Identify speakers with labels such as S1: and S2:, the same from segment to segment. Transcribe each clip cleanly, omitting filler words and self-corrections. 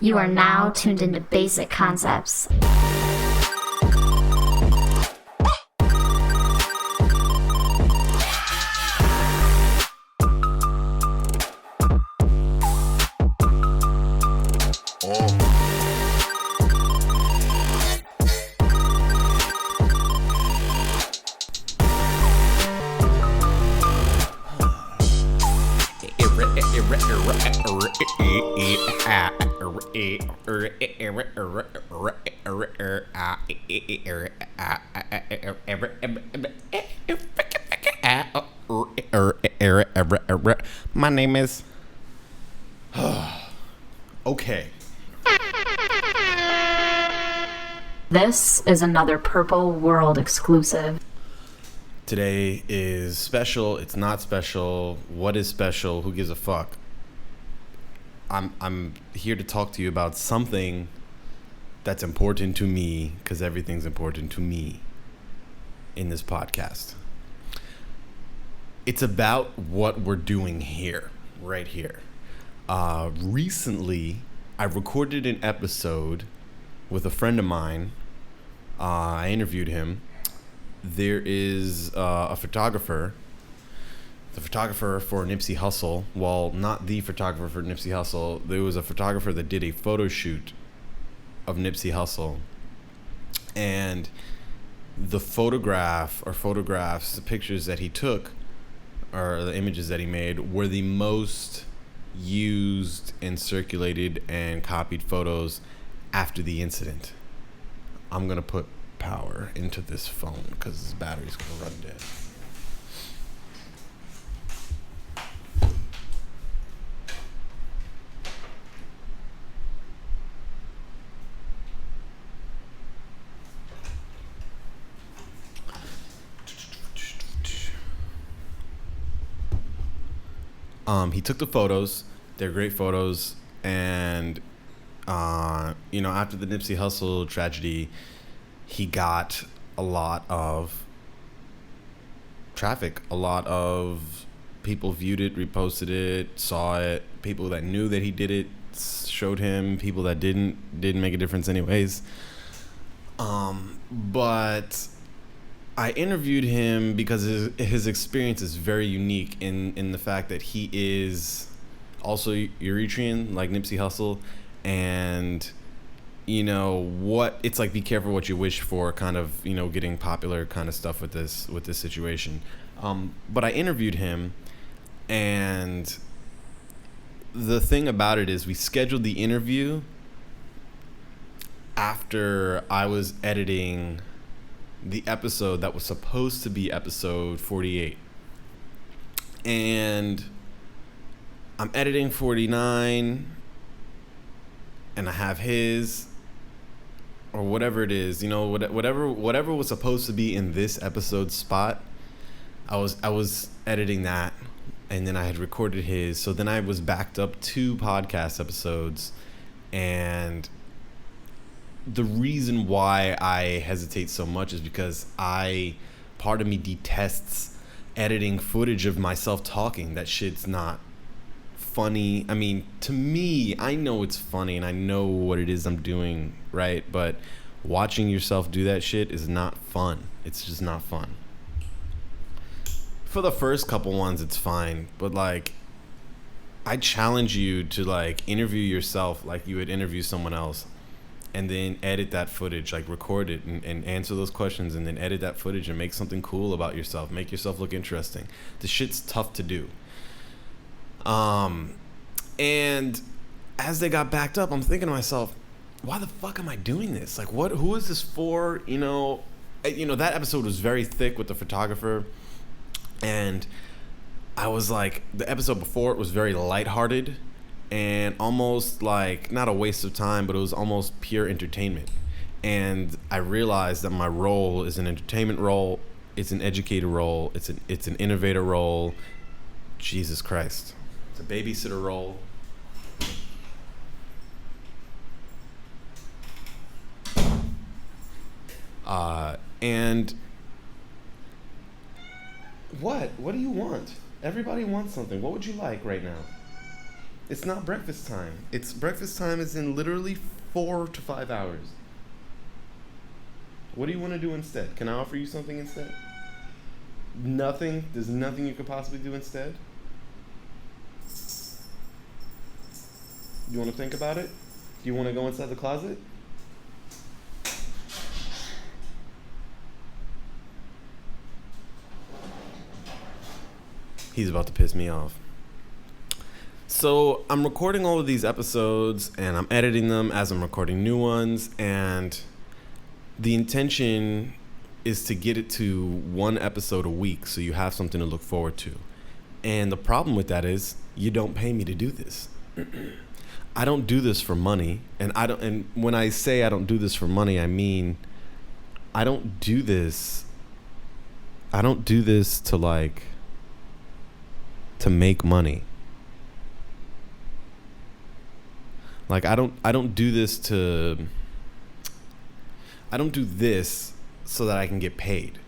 S1: You are now tuned into Bassick Conceptz.
S2: My name is... Okay.
S1: This is another Purple World exclusive.
S2: Today is special. It's not special. What is special? Who gives a fuck? I'm here to talk to you about something that's important to me, because everything's important to me in this podcast. It's about what we're doing here, right here. Recently, I recorded an episode with a friend of mine. I interviewed him. There is a photographer, the photographer for Nipsey Hussle. Well, not the photographer for Nipsey Hussle. There was a photographer that did a photo shoot of Nipsey Hussle. And the photographs, the pictures that he took, or the images that he made, were the most used and circulated and copied photos after the incident. I'm going to put power into this phone because this battery's going to run dead. He took the photos. They're great photos. And, after the Nipsey Hussle tragedy, he got a lot of traffic. A lot of people viewed it, reposted it, saw it. People that knew that he did it showed him. People that didn't make a difference anyways. But I interviewed him because his experience is very unique in the fact that he is also Eritrean, like Nipsey Hussle, and what it's like. Be careful what you wish for, kind of getting popular kind of stuff with this situation. But I interviewed him, and the thing about it is we scheduled the interview after I was editing the episode that was supposed to be episode 48. And I'm editing 49, and I have his, or whatever it is, whatever was supposed to be in this episode spot. I was editing that, and then I had recorded his. So then I was backed up 2 podcast episodes, and the reason why I hesitate so much is because part of me detests editing footage of myself talking. That shit's not funny. I mean, to me, I know it's funny and I know what it is I'm doing, right? But watching yourself do that shit is not fun. It's just not fun. For the first couple ones, it's fine. But I challenge you to interview yourself like you would interview someone else. And then edit that footage, record it and answer those questions, and then edit that footage and make something cool about yourself. Make yourself look interesting. The shit's tough to do. And as they got backed up, I'm thinking to myself, why the fuck am I doing this? Who is this for? That episode was very thick with the photographer. And I was the episode before it was very lighthearted. And almost not a waste of time, but it was almost pure entertainment. And I realized that my role is an entertainment role. It's an educator role. It's an innovator role. Jesus Christ. It's a babysitter role. And what do you want? Everybody wants something. What would you like right now? It's not breakfast time. It's breakfast time is in literally 4 to 5 hours. What do you want to do instead? Can I offer you something instead? Nothing? There's nothing you could possibly do instead? You want to think about it? Do you want to go inside the closet? He's about to piss me off. So I'm recording all of these episodes and I'm editing them as I'm recording new ones, and the intention is to get it to one episode a week so you have something to look forward to. And the problem with that is you don't pay me to do this. I don't do this for money, and when I say I don't do this for money, I mean I don't do this to make money. Like I don't do this so that I can get paid.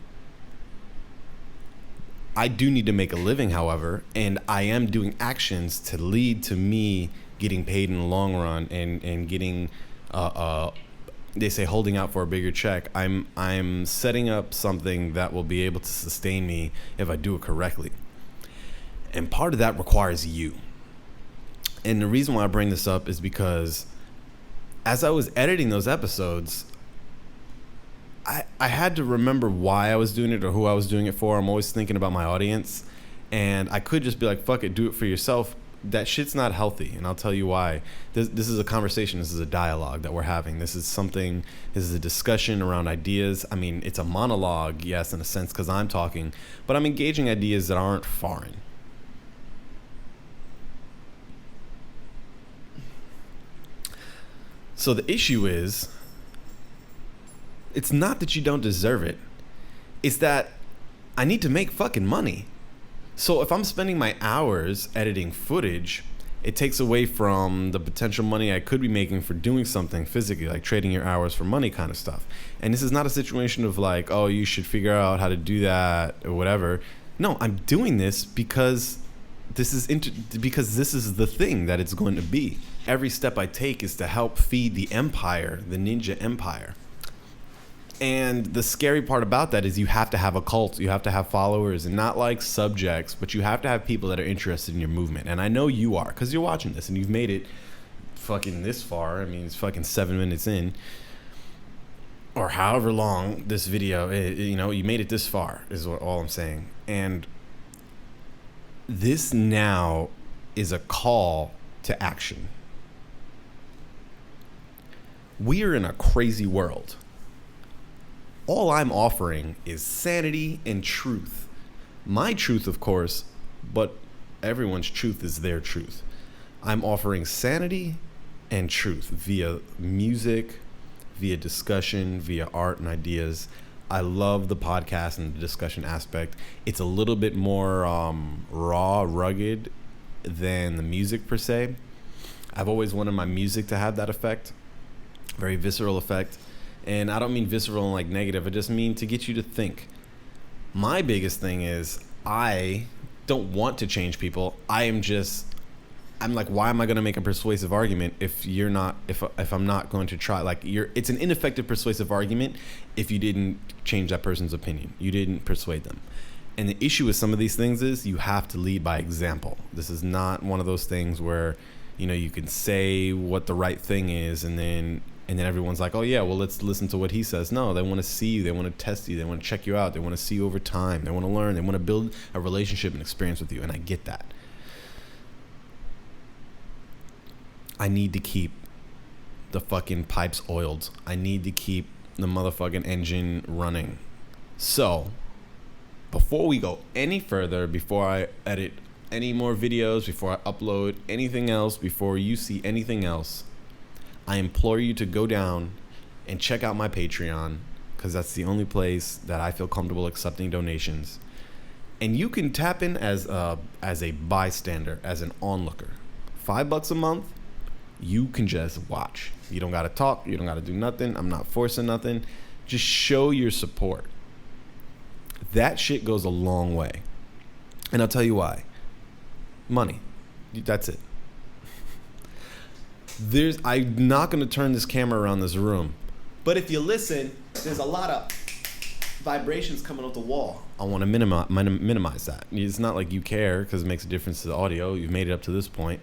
S2: I do need to make a living, however, and I am doing actions to lead to me getting paid in the long run and getting they say holding out for a bigger check. I'm setting up something that will be able to sustain me if I do it correctly. And part of that requires you. And the reason why I bring this up is because as I was editing those episodes, I had to remember why I was doing it or who I was doing it for. I'm always thinking about my audience. And I could just be like, fuck it, do it for yourself. That shit's not healthy. And I'll tell you why. This is a conversation. This is a dialogue that we're having. This is a discussion around ideas. I mean, it's a monologue, yes, in a sense, because I'm talking. But I'm engaging ideas that aren't foreign. So the issue is, it's not that you don't deserve it. It's that I need to make fucking money. So if I'm spending my hours editing footage, it takes away from the potential money I could be making for doing something physically, like trading your hours for money kind of stuff. And this is not a situation of like, oh, you should figure out how to do that or whatever. No, I'm doing this because this is the thing that it's going to be. Every step I take is to help feed the empire, the ninja empire. And the scary part about that is you have to have a cult. You have to have followers, and not like subjects, but you have to have people that are interested in your movement. And I know you are, because you're watching this and you've made it fucking this far. I mean, it's fucking 7 minutes in, or however long this video is, you made it this far is all I'm saying. And this now is a call to action. We are in a crazy world. All I'm offering is sanity and truth. My truth, of course, but everyone's truth is their truth. I'm offering sanity and truth via music, via discussion, via art and ideas. I love the podcast and the discussion aspect. It's a little bit more raw, rugged than the music per se. I've always wanted my music to have that effect, very visceral effect. And I don't mean visceral and like negative. I just mean to get you to think. My biggest thing is I don't want to change people. I'm like, why am I going to make a persuasive argument if I'm not going to try? Like, it's an ineffective persuasive argument if you didn't change that person's opinion. You didn't persuade them. And the issue with some of these things is you have to lead by example. This is not one of those things where, you can say what the right thing is and then everyone's like, oh yeah, well, let's listen to what he says. No, they want to see you. They want to test you. They want to check you out. They want to see you over time. They want to learn. They want to build a relationship and experience with you. And I get that. I need to keep the fucking pipes oiled. I need to keep the motherfucking engine running. So before we go any further, before I edit any more videos, before I upload anything else, before you see anything else, I implore you to go down and check out my Patreon, because that's the only place that I feel comfortable accepting donations. And you can tap in as a bystander, as an onlooker. $5 a month, you can just watch. You don't got to talk. You don't got to do nothing. I'm not forcing nothing. Just show your support. That shit goes a long way. And I'll tell you why. Money. That's it. I'm not going to turn this camera around this room. But if you listen, there's a lot of vibrations coming off the wall. I want to minimize that. It's not like you care because it makes a difference to the audio. You've made it up to this point.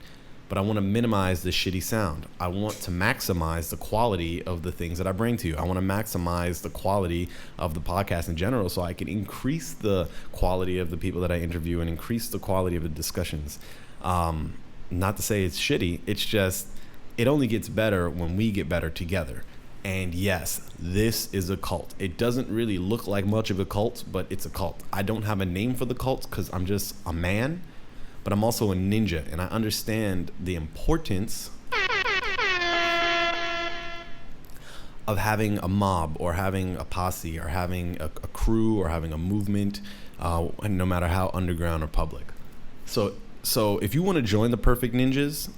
S2: But I want to minimize the shitty sound. I want to maximize the quality of the things that I bring to you. I want to maximize the quality of the podcast in general so I can increase the quality of the people that I interview and increase the quality of the discussions. Not to say it's shitty. It's just, it only gets better when we get better together. And yes, this is a cult. It doesn't really look like much of a cult, but it's a cult. I don't have a name for the cult because I'm just a man. But I'm also a ninja, and I understand the importance of having a mob or having a posse or having a crew or having a movement, and no matter how underground or public. So if you want to join the Perfect Ninjas,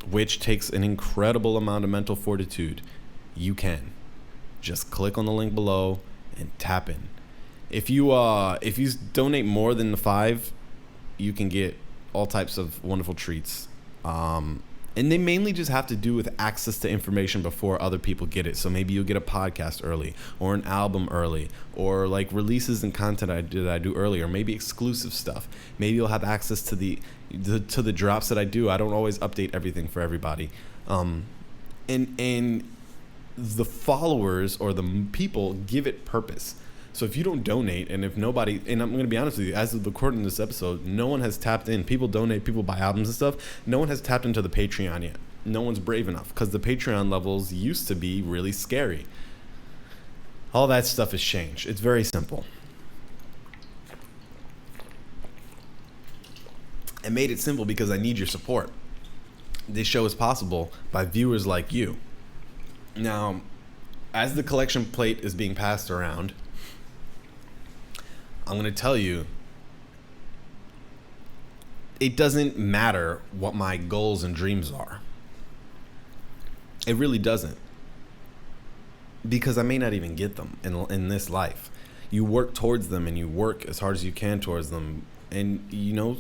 S2: which takes an incredible amount of mental fortitude, you can. Just click on the link below and tap in. If you donate more than the $5, you can get all types of wonderful treats. And they mainly just have to do with access to information before other people get it. So maybe you'll get a podcast early or an album early or like releases and content that I do early, or maybe exclusive stuff. Maybe you'll have access to the drops that I do. I don't always update everything for everybody. And the followers or the people give it purpose. So if you don't donate, and if nobody, and I'm going to be honest with you, as of recording this episode, no one has tapped in. People donate, people buy albums and stuff. No one has tapped into the Patreon yet. No one's brave enough because the Patreon levels used to be really scary. All that stuff has changed. It's very simple. I made it simple because I need your support. This show is possible by viewers like you. Now, as the collection plate is being passed around, I'm going to tell you, it doesn't matter what my goals and dreams are. It really doesn't. Because I may not even get them in this life. You work towards them and you work as hard as you can towards them. And,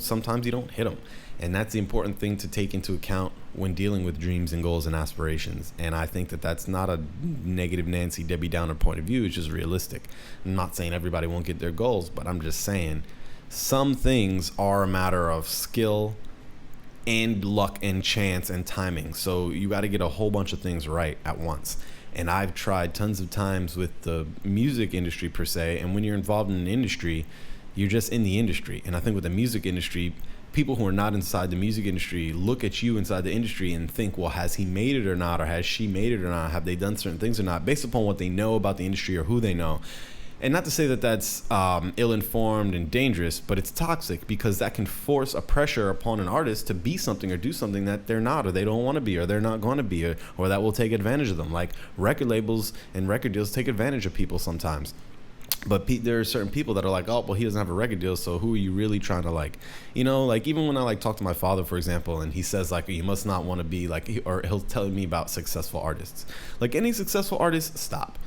S2: sometimes you don't hit them. And that's the important thing to take into account when dealing with dreams and goals and aspirations. And I think that that's not a negative Nancy Debbie Downer point of view. It's just realistic. I'm not saying everybody won't get their goals, but I'm just saying some things are a matter of skill and luck and chance and timing. So you got to get a whole bunch of things right at once. And I've tried tons of times with the music industry per se. And when you're involved in an industry, you're just in the industry. And I think with the music industry, people who are not inside the music industry look at you inside the industry and think, well, has he made it or not? Or has she made it or not? Have they done certain things or not? Based upon what they know about the industry or who they know. And not to say that that's ill-informed and dangerous, but it's toxic because that can force a pressure upon an artist to be something or do something that they're not, or they don't want to be, or they're not going to be, or that will take advantage of them. Like record labels and record deals take advantage of people sometimes. But there are certain people that are like, oh, well, he doesn't have a record deal, so who are you really trying to like? Like even when I talk to my father, for example, and he says like, you must not want to be like, or he'll tell me about successful artists. Like any successful artist, stop.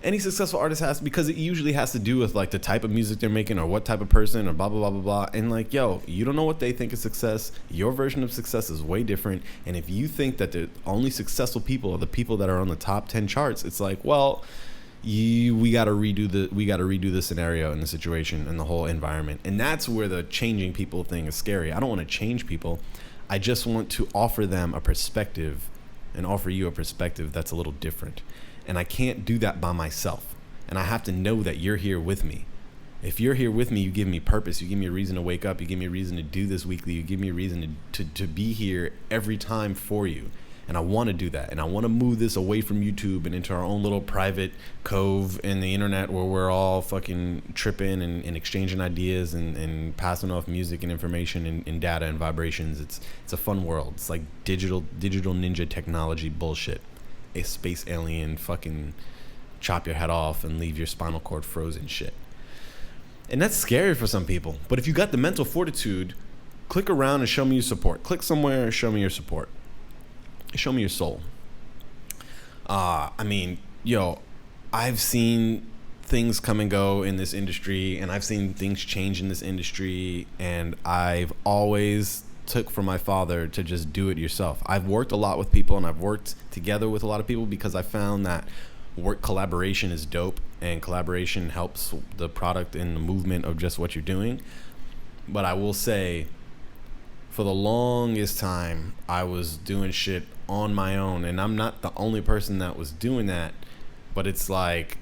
S2: Any successful artist has, because it usually has to do with like the type of music they're making or what type of person or blah, blah, blah, blah, blah. And like, yo, you don't know what they think is success. Your version of success is way different. And if you think that the only successful people are the people that are on the top 10 charts, it's like, well, we got to redo the scenario and the situation and the whole environment. And that's where the changing people thing is scary. I don't want to change people. I just want to offer them a perspective and offer you a perspective that's a little different. And I can't do that by myself. And I have to know that you're here with me. If you're here with me, you give me purpose. You give me a reason to wake up. You give me a reason to do this weekly. You give me a reason to be here every time for you. And I want to do that. And I want to move this away from YouTube and into our own little private cove in the internet where we're all fucking tripping and exchanging ideas and passing off music and information and data and vibrations. It's a fun world. It's like digital ninja technology bullshit. A space alien fucking chop your head off and leave your spinal cord frozen shit. And that's scary for some people. But if you got the mental fortitude, click around and show me your support. Click somewhere and show me your support. Show me your soul. I've seen things come and go in this industry, and I've seen things change in this industry, and I've always took from my father to just do it yourself. I've worked a lot with people, and I've worked together with a lot of people because I found that work collaboration is dope, and collaboration helps the product and the movement of just what you're doing. But I will say, for the longest time, I was doing shit on my own, and I'm not the only person that was doing that. But it's like,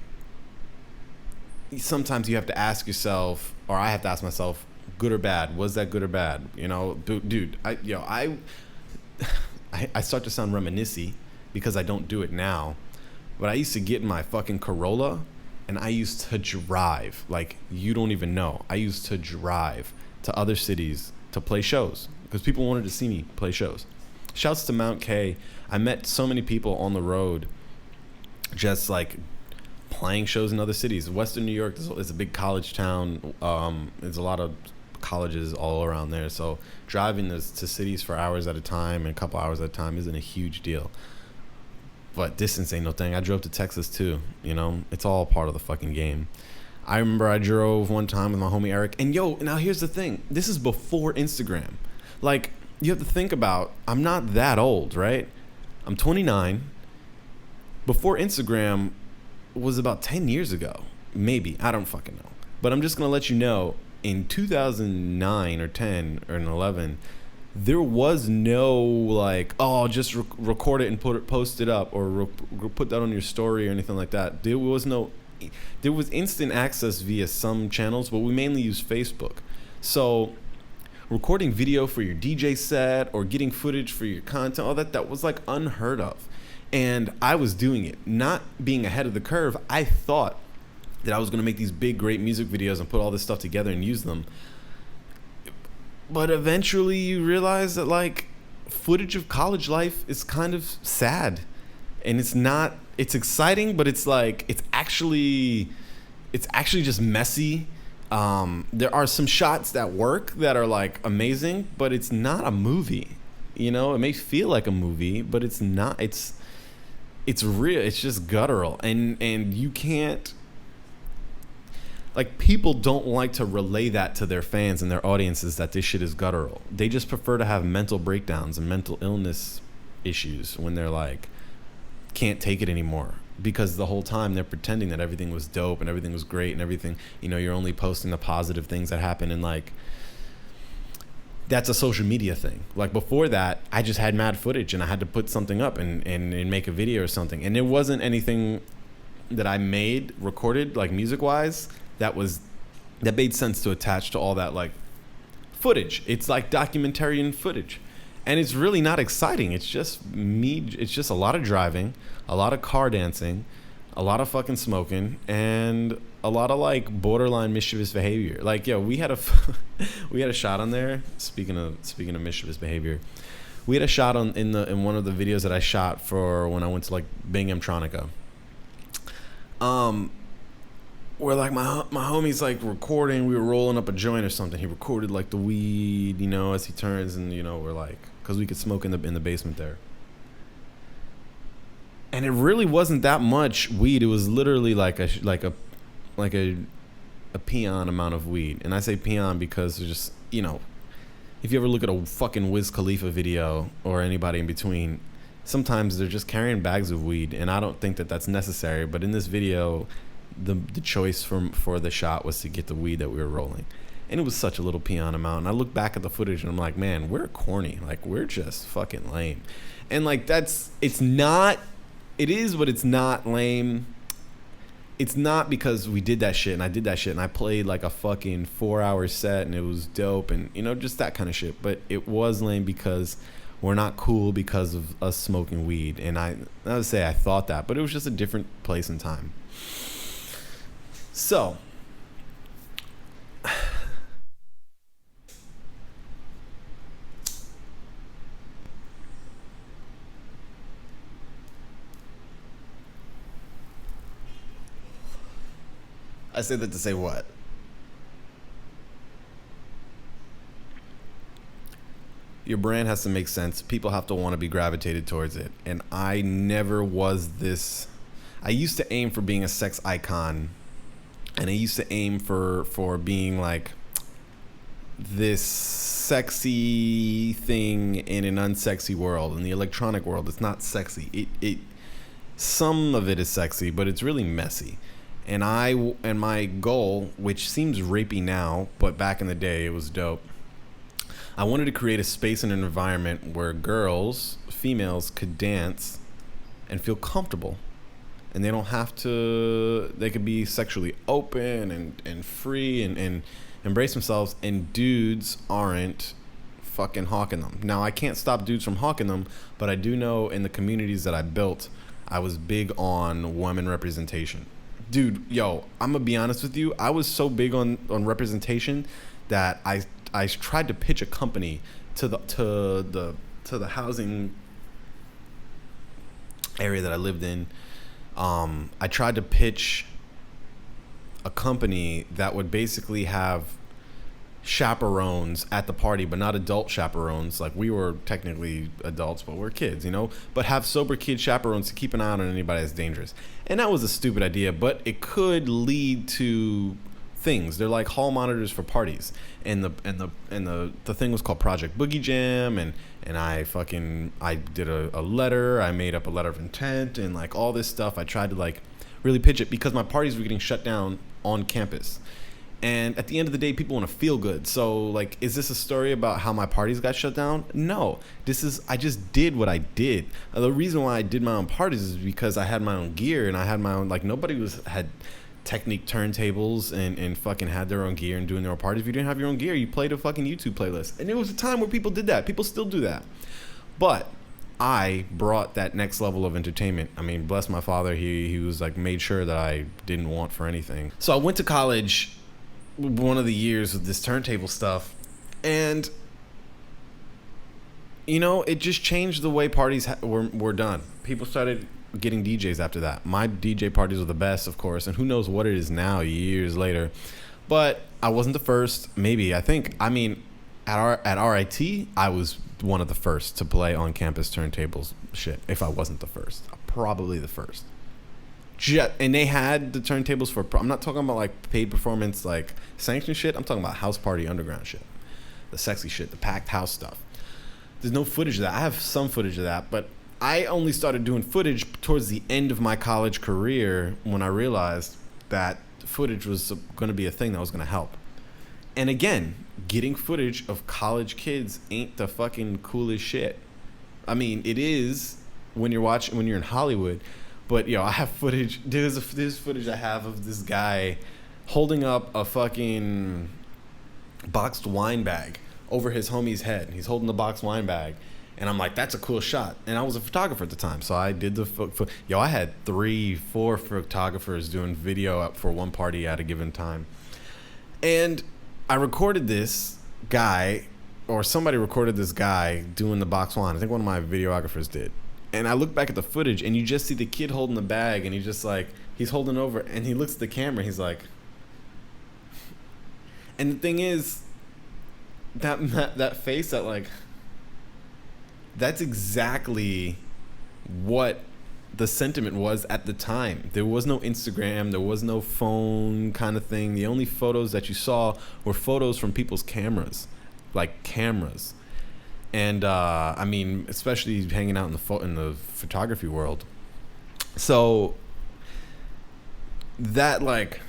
S2: sometimes you have to ask yourself, or I have to ask myself, good or bad? Was that good or bad? You know, dude, I start to sound reminiscent because I don't do it now. But I used to get in my fucking Corolla, and I used to drive. Like, you don't even know. I used to drive to other cities to play shows because people wanted to see me play shows. Shouts to Mount K. I met so many people on the road just like playing shows in other cities. Western New York is a big college town. There's a lot of colleges all around there. So driving to cities for hours at a time and a couple hours at a time isn't a huge deal. But distance ain't no thing. I drove to Texas too. You know, it's all part of the fucking game. I remember I drove one time with my homie Eric. And now here's the thing. This is before Instagram. Like, you have to think about, I'm not that old, right? I'm 29. Before Instagram was about 10 years ago. Maybe. I don't fucking know. But I'm just going to let you know, in 2009 or 10 or 11, there was no like, oh, just record it and post it up, or put that on your story or anything like that. There was instant access via some channels, but we mainly use Facebook. So recording video for your DJ set or getting footage for your content, all that was like unheard of. And I was doing it, not being ahead of the curve. I thought that I was going to make these big, great music videos and put all this stuff together and use them. But eventually you realize that like footage of college life is kind of sad, and it's exciting, but it's like, it's actually just messy. There are some shots that work that are like amazing, but it's not a movie. You know, it may feel like a movie, but it's not. It's real. It's just guttural, and you can't. Like, people don't like to relay that to their fans and their audiences that this shit is guttural. They just prefer to have mental breakdowns and mental illness issues when they're like, can't take it anymore. Because the whole time they're pretending that everything was dope and everything was great and everything, you know, you're only posting the positive things that happen, and like, that's a social media thing. Like, before that, I just had mad footage and I had to put something up and make a video or something. And there wasn't anything that I recorded, like music-wise, that made sense to attach to all that like footage. It's like documentarian footage, and it's really not exciting. It's just me. It's just a lot of driving, a lot of car dancing, a lot of fucking smoking, and a lot of like borderline mischievous behavior. Like, yo, we had a shot on there. Speaking of mischievous behavior, we had a shot in one of the videos that I shot for when I went to like Bingham Tronica. Where like my homie's like recording, we were rolling up a joint or something. He recorded like the weed, you know, as he turns, and you know, we're like, because we could smoke in the basement there. And it really wasn't that much weed. It was literally like a peon amount of weed. And I say peon because it's just, you know, if you ever look at a fucking Wiz Khalifa video or anybody in between, sometimes they're just carrying bags of weed, and I don't think that that's necessary. But in this video, the choice for the shot was to get the weed that we were rolling, and it was such a little peon amount. And I look back at the footage and I'm like, man, we're corny. Like, we're just fucking lame. And like, it is, but it's not lame. It's not because we did that shit and I did that shit and I played like a fucking 4-hour set and it was dope and, you know, just that kind of shit. But it was lame because we're not cool because of us smoking weed. And I would say I thought that, but it was just a different place and time. So, I say that to say what? Your brand has to make sense. People have to want to be gravitated towards it. And I never was this. I used to aim for being a sex icon. And I used to aim for being like this sexy thing in an unsexy world. In the electronic world, it's not sexy. Some of it is sexy, but it's really messy. And my goal, which seems rapey now, but back in the day it was dope. I wanted to create a space and an environment where females could dance and feel comfortable. And they don't have to, they could be sexually open and free and embrace themselves, and dudes aren't fucking hawking them. Now, I can't stop dudes from hawking them, but I do know in the communities that I built, I was big on women representation. Dude, yo, I'm gonna be honest with you. I was so big on representation that I tried to pitch a company to the housing area that I lived in. I tried to pitch a company that would basically have chaperones at the party, but not adult chaperones. Like, we were technically adults, but we're kids, but have sober kid chaperones to keep an eye on anybody that's dangerous. And that was a stupid idea, but it could lead to things. They're like hall monitors for parties. And the thing was called Project Boogie Jam, and I did a letter. I made up a letter of intent and like all this stuff. I tried to like really pitch it because my parties were getting shut down on campus. And at the end of the day, people want to feel good. So, like, is this a story about how my parties got shut down? No. I just did what I did. The reason why I did my own parties is because I had my own gear, and I had my own, like, nobody had Technique turntables and fucking had their own gear and doing their own parties. If you didn't have your own gear, you played a fucking YouTube playlist. And it was a time where people did that. People still do that. But I brought that next level of entertainment. I mean, bless my father. He was like, made sure that I didn't want for anything. So I went to college one of the years with this turntable stuff, and it just changed the way parties were done. People started getting DJs after that. My DJ parties were the best, of course, and who knows what it is now years later. But I wasn't the first. At RIT, I was one of the first to play on campus turntables. Shit, if I wasn't the first, probably the first. And they had the turntables for, I'm not talking about like paid performance, like sanctioned shit. I'm talking about house party underground shit, the sexy shit, the packed house stuff. There's no footage of that. I have some footage of that, but I only started doing footage towards the end of my college career when I realized that footage was going to be a thing that was going to help. And again, getting footage of college kids ain't the fucking coolest shit. I mean, it is when you're in Hollywood. But, I have footage. There's footage I have of this guy holding up a fucking boxed wine bag over his homie's head. He's holding the boxed wine bag. And I'm like, that's a cool shot. And I was a photographer at the time. So I did I had 3-4 photographers doing video up for one party at a given time. And I recorded this guy, or somebody recorded this guy doing the boxed wine. I think one of my videographers did. And I look back at the footage, and you just see the kid holding the bag, and he's holding over, and he looks at the camera, and he's like, and the thing is, that face, that like, that's exactly what the sentiment was at the time. There was no Instagram, there was no phone kind of thing. The only photos that you saw were photos from people's cameras, like cameras. And especially hanging out in the photography world. So that, like,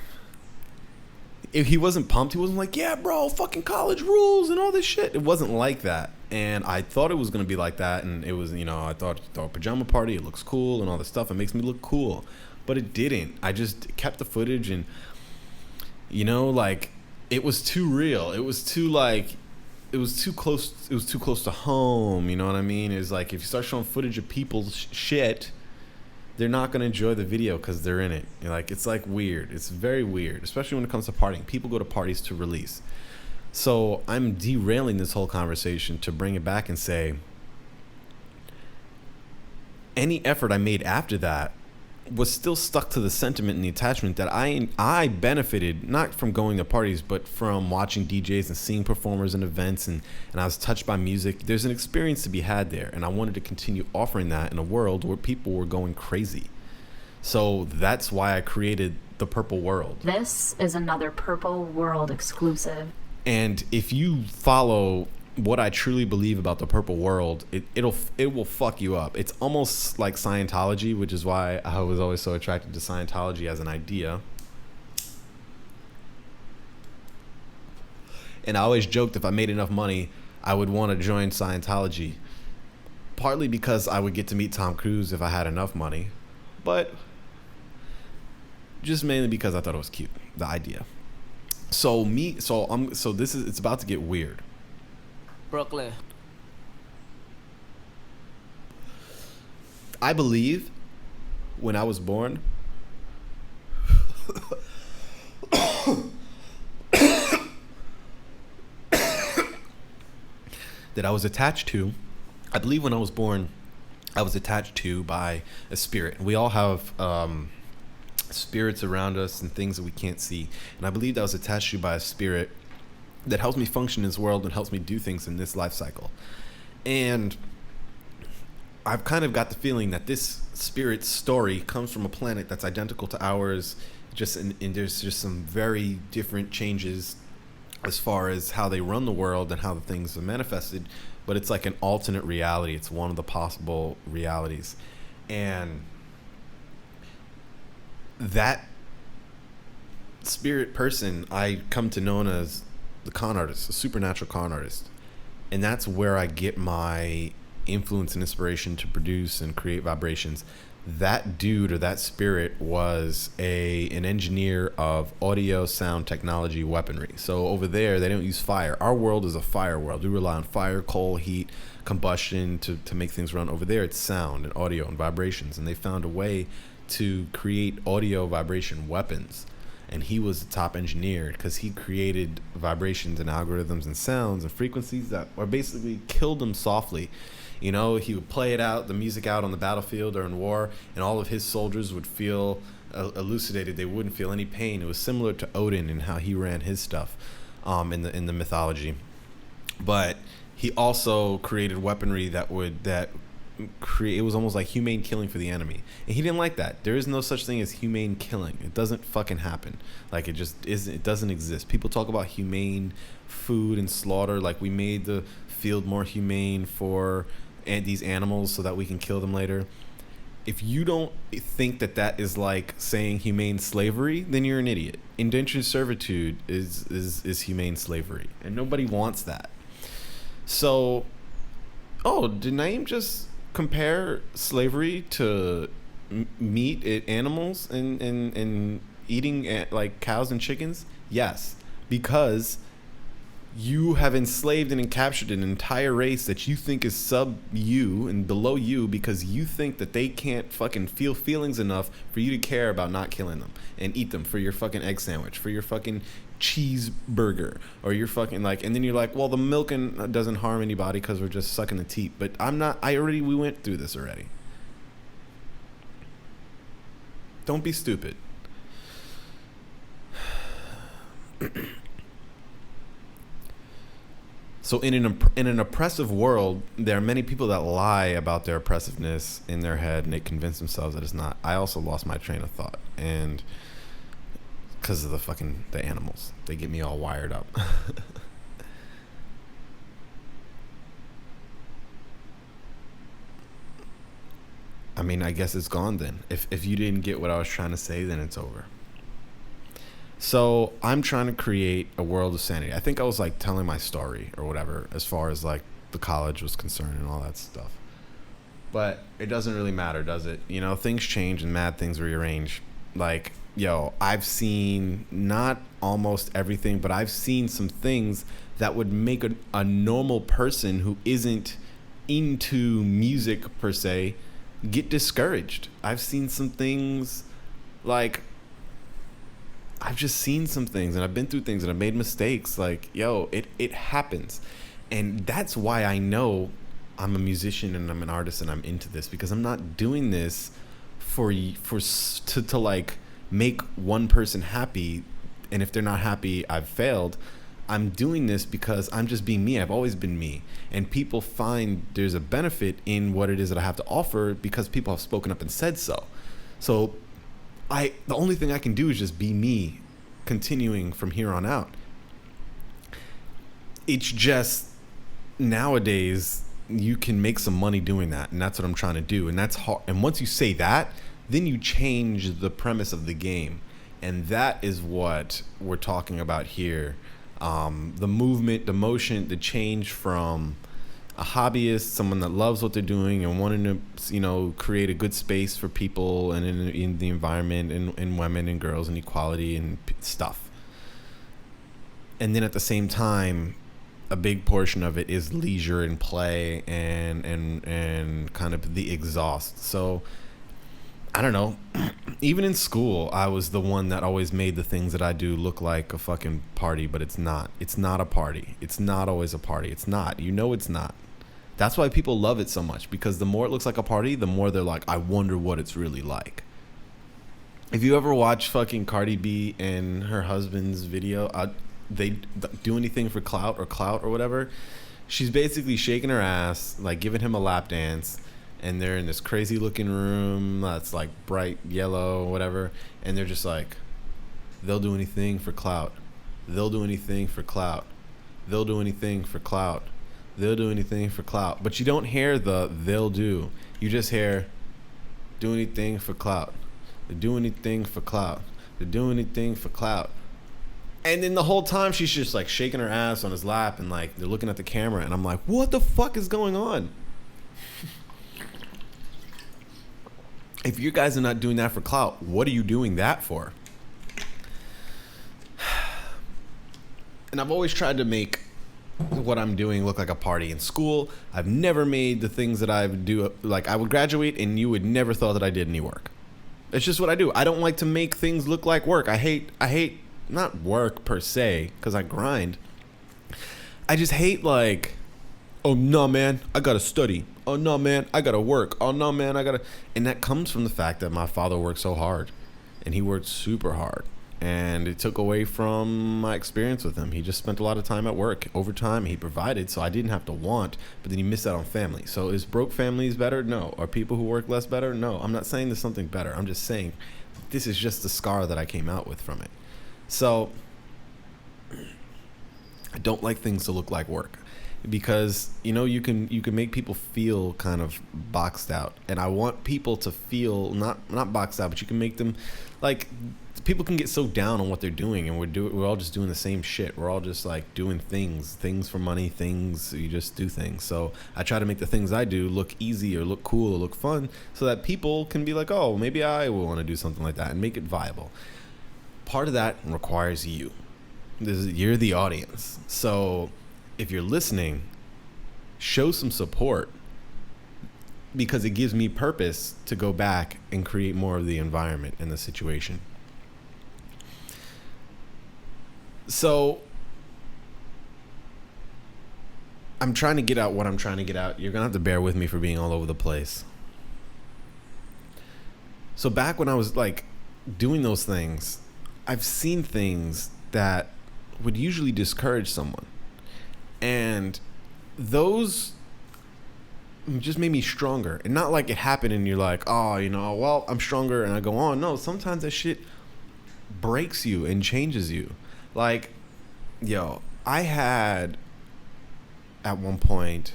S2: if he wasn't pumped, he wasn't like, yeah, bro, fucking college rules and all this shit. It wasn't like that. And I thought it was going to be like that. And it was, I thought pajama party, it looks cool and all this stuff. It makes me look cool. But it didn't. I just kept the footage, and, like, it was too real. It was too, like, it was too close to home, you know what I mean? It's like, if you start showing footage of people's shit, they're not going to enjoy the video because they're in it. It's like weird. It's very weird, especially when it comes to partying. People go to parties to release. So I'm derailing this whole conversation to bring it back and say, any effort I made after that was still stuck to the sentiment and the attachment that I benefited, not from going to parties, but from watching DJs and seeing performers and events, and I was touched by music. There's an experience to be had there, and I wanted to continue offering that in a world where people were going crazy. So that's why I created the Purple World.
S1: This is another Purple World exclusive.
S2: And if you follow what I truly believe about the purple world, it will fuck you up. It's almost like Scientology, which is why I was always so attracted to Scientology as an idea. And I always joked if I made enough money, I would want to join Scientology. Partly because I would get to meet Tom Cruise if I had enough money, but just mainly because I thought it was cute, the idea. So it's about to get weird.
S3: Brooklyn.
S2: I believe when I was born, that I was attached to. I believe when I was born, I was attached to by a spirit. We all have spirits around us and things that we can't see. And I believed I was attached to by a spirit that helps me function in this world and helps me do things in this life cycle. And I've kind of got the feeling that this spirit story comes from a planet that's identical to ours, and there's just some very different changes as far as how they run the world and how the things are manifested, but it's like an alternate reality. It's one of the possible realities. And that spirit person I come to know as the con artist, a supernatural con artist. And that's where I get my influence and inspiration to produce and create vibrations. That dude or that spirit was an engineer of audio sound technology weaponry. So over there, they don't use fire. Our world is a fire world. We rely on fire, coal, heat, combustion to make things run. Over there, it's sound and audio and vibrations. And they found a way to create audio vibration weapons. And he was the top engineer because he created vibrations and algorithms and sounds and frequencies that are basically killed them softly. You know, he would play the music out on the battlefield or in war, and all of his soldiers would feel elucidated. They wouldn't feel any pain. It was similar to Odin and how he ran his stuff in the mythology. But he also created weaponry that it was almost like humane killing for the enemy, and he didn't like that. There is no such thing as humane killing. It doesn't fucking happen. Like, it just isn't. It doesn't exist. People talk about humane food and slaughter, like we made the field more humane for these animals so that we can kill them later. If you don't think that is like saying humane slavery, then you're an idiot. Indentured servitude is humane slavery, and nobody wants that. So, did Naim just compare slavery to meat, animals, and eating like cows and chickens? Yes, because you have enslaved and captured an entire race that you think is sub you and below you because you think that they can't fucking feel feelings enough for you to care about not killing them and eat them for your fucking egg sandwich, for your fucking cheeseburger, or your fucking and then you're like, well, the milking doesn't harm anybody because we're just sucking the teat. But we went through this already. Don't be stupid. So in an oppressive world, there are many people that lie about their oppressiveness in their head, and they convince themselves that it's not. I also lost my train of thought, and because of the animals, they get me all wired up. I mean, I guess it's gone then. If you didn't get what I was trying to say, then it's over. So I'm trying to create a world of sanity. I think I was like telling my story or whatever as far as like the college was concerned and all that stuff. But it doesn't really matter, does it? You know, things change and mad things rearrange. Like, I've seen not almost everything, but I've seen some things that would make a normal person who isn't into music per se get discouraged. I've seen some things I've just seen some things, and I've been through things, and I've made mistakes. Like, it happens. And that's why I know I'm a musician and I'm an artist and I'm into this, because I'm not doing this to like make one person happy, and if they're not happy, I've failed. I'm doing this because I'm just being me. I've always been me, and people find there's a benefit in what it is that I have to offer because people have spoken up and said so. So the only thing I can do is just be me, continuing from here on out. It's just nowadays you can make some money doing that, and that's what I'm trying to do, and that's hard. And once you say that, then you change the premise of the game, and that is what we're talking about here. The movement, the motion, the change from a hobbyist, someone that loves what they're doing and wanting to, create a good space for people and in the environment and women and girls and equality and stuff. And then at the same time, a big portion of it is leisure and play and kind of the exhaust. So I don't know. Even in school, I was the one that always made the things that I do look like a fucking party, but it's not. It's not a party. It's not always a party. It's not. It's not. That's why people love it so much, because the more it looks like a party, the more they're like, I wonder what it's really like. If you ever watch fucking Cardi B and her husband's video, they do anything for clout or whatever, she's basically shaking her ass, like giving him a lap dance, and they're in this crazy looking room that's like bright yellow or whatever, and they're just like, they'll do anything for clout. They'll do anything for clout. They'll do anything for clout. They'll do anything for clout. But you don't hear the they'll do. You just hear do anything for clout. They do anything for clout. They do anything for clout. And then the whole time she's just like shaking her ass on his lap, and like they're looking at the camera, and I'm like, what the fuck is going on? If you guys are not doing that for clout, what are you doing that for? And I've always tried to make what I'm doing look like a party. In school, I've never made the things that I would do, like I would graduate and you would never thought that I did any work. It's just what I do. I don't like to make things look like work. I hate not work per se, because I grind. I just hate like, oh no man, I gotta study. Oh no man, I gotta work. Oh no man, I gotta. And that comes from the fact that my father worked so hard, and he worked super hard, and it took away from my experience with him. He just spent a lot of time at work. Over time, he provided, so I didn't have to want, but then he missed out on family. So is broke families better? No. Are people who work less better? No. I'm not saying there's something better. I'm just saying this is just the scar that I came out with from it. So I don't like things to look like work, because you can make people feel kind of boxed out, and I want people to feel not boxed out, but you can make them like, people can get so down on what they're doing, and we're all just doing the same shit. We're all just like doing things for money, you just do things. So I try to make the things I do look easy or look cool or look fun, so that people can be like, oh, maybe I will want to do something like that, and make it viable. Part of that requires you. You're the audience. So if you're listening, show some support, because it gives me purpose to go back and create more of the environment and the situation. So I'm trying to get out what I'm trying to get out. You're going to have to bear with me for being all over the place. So back when I was like doing those things, I've seen things that would usually discourage someone. And those just made me stronger. And not like it happened and you're like, oh, well, I'm stronger and I go on. No, sometimes that shit breaks you and changes you. Like, I had at one point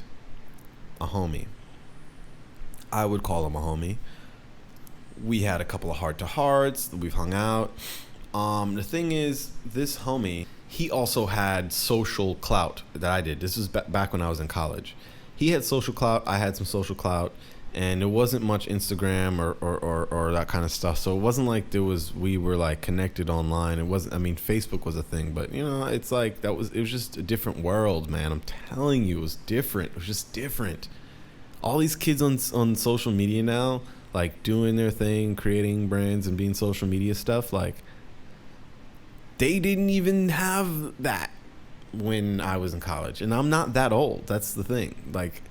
S2: a homie. I would call him a homie. We had a couple of heart-to-hearts. We've hung out. The thing is, this homie, he also had social clout that I did. This was back when I was in college. He had social clout. I had some social clout. And there wasn't much Instagram or that kind of stuff. So it wasn't like we were like connected online. It wasn't, Facebook was a thing, but it's like it was just a different world, man. I'm telling you, it was different. It was just different. All these kids on social media now, like doing their thing, creating brands and being social media stuff, like they didn't even have that when I was in college. And I'm not that old. That's the thing. Like,